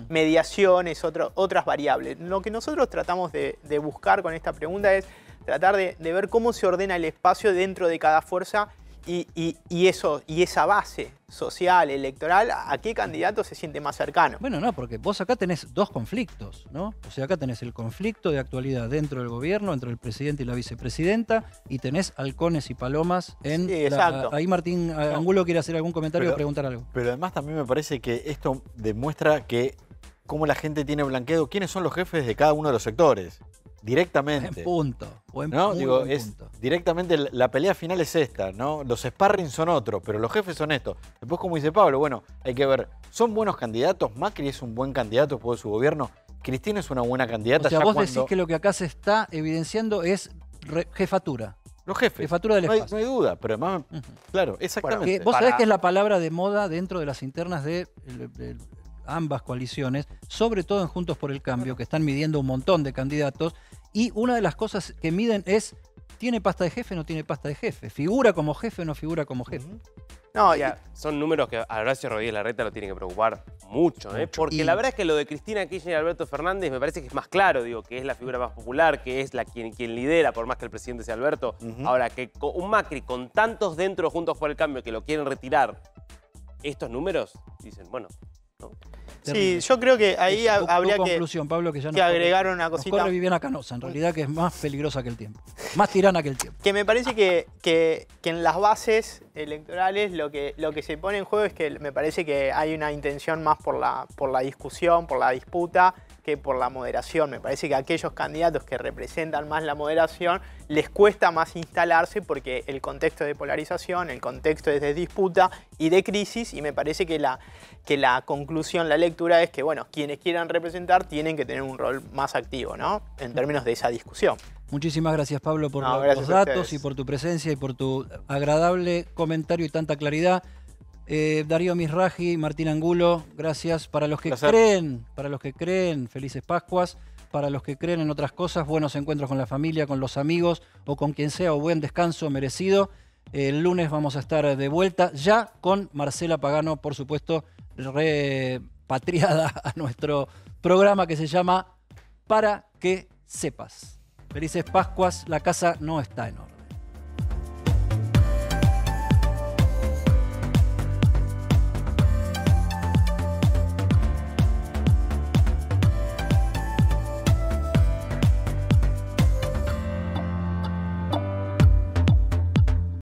mediaciones, otras variables. Lo que nosotros tratamos de buscar con esta pregunta es tratar de ver cómo se ordena el espacio dentro de cada fuerza y esa base social, electoral, a qué candidato se siente más cercano. Bueno, no, porque vos acá tenés dos conflictos, ¿no? O sea, acá tenés el conflicto de actualidad dentro del gobierno, entre el presidente y la vicepresidenta, y tenés halcones y palomas en... Sí, exacto. Ahí Martín Angulo quiere hacer algún comentario o preguntar algo. Pero además también me parece que esto demuestra que cómo la gente tiene blanqueado quiénes son los jefes de cada uno de los sectores. Directamente. Buen punto. ¿No? Digo, directamente la pelea final es esta, ¿no? Los sparring son otros, pero los jefes son estos. Después, como dice Pablo, bueno, hay que ver, ¿son buenos candidatos? ¿Macri es un buen candidato después de su gobierno? ¿Cristina es una buena candidata? O sea, vos decís que lo que acá se está evidenciando es jefatura. Los jefes. Jefatura del espacio. No hay duda, pero además, claro, exactamente. Bueno, vos sabés que es la palabra de moda dentro de las internas de ambas coaliciones, sobre todo en Juntos por el Cambio, que están midiendo un montón de candidatos, y una de las cosas que miden es, ¿tiene pasta de jefe o no tiene pasta de jefe? ¿Figura como jefe o no figura como jefe? No, ya, son números que a Horacio Rodríguez Larreta lo tiene que preocupar mucho, porque la verdad es que lo de Cristina Kirchner y Alberto Fernández me parece que es más claro, digo, que es la figura más popular, que es quien lidera, por más que el presidente sea Alberto. Ahora, que un Macri con tantos dentro de Juntos por el Cambio que lo quieren retirar, estos números, dicen, bueno, ¿no? Sí, yo creo que ahí habría Pablo, que agregar una cosita. Nos corre Viviana Canosa, en realidad, que es más peligrosa que el tiempo. Más tirana que el tiempo. Que me parece que en las bases electorales lo que se pone en juego es que me parece que hay una intención más por la discusión, por la disputa, que por la moderación. Me parece que a aquellos candidatos que representan más la moderación les cuesta más instalarse porque el contexto de polarización, el contexto es de disputa y de crisis, y me parece que la conclusión, la lectura es que, bueno, quienes quieran representar tienen que tener un rol más activo, ¿no? En términos de esa discusión. Muchísimas gracias, Pablo, por los datos y por tu presencia y por tu agradable comentario y tanta claridad. Darío Misraji, Martín Angulo, gracias. Para los que creen, felices Pascuas. para los que creen en otras cosas, buenos encuentros con la familia, con los amigos o con quien sea, o buen descanso merecido. El lunes vamos a estar de vuelta ya con Marcela Pagano, por supuesto, repatriada a nuestro programa que se llama Para que sepas. Felices Pascuas, la casa no está en orden.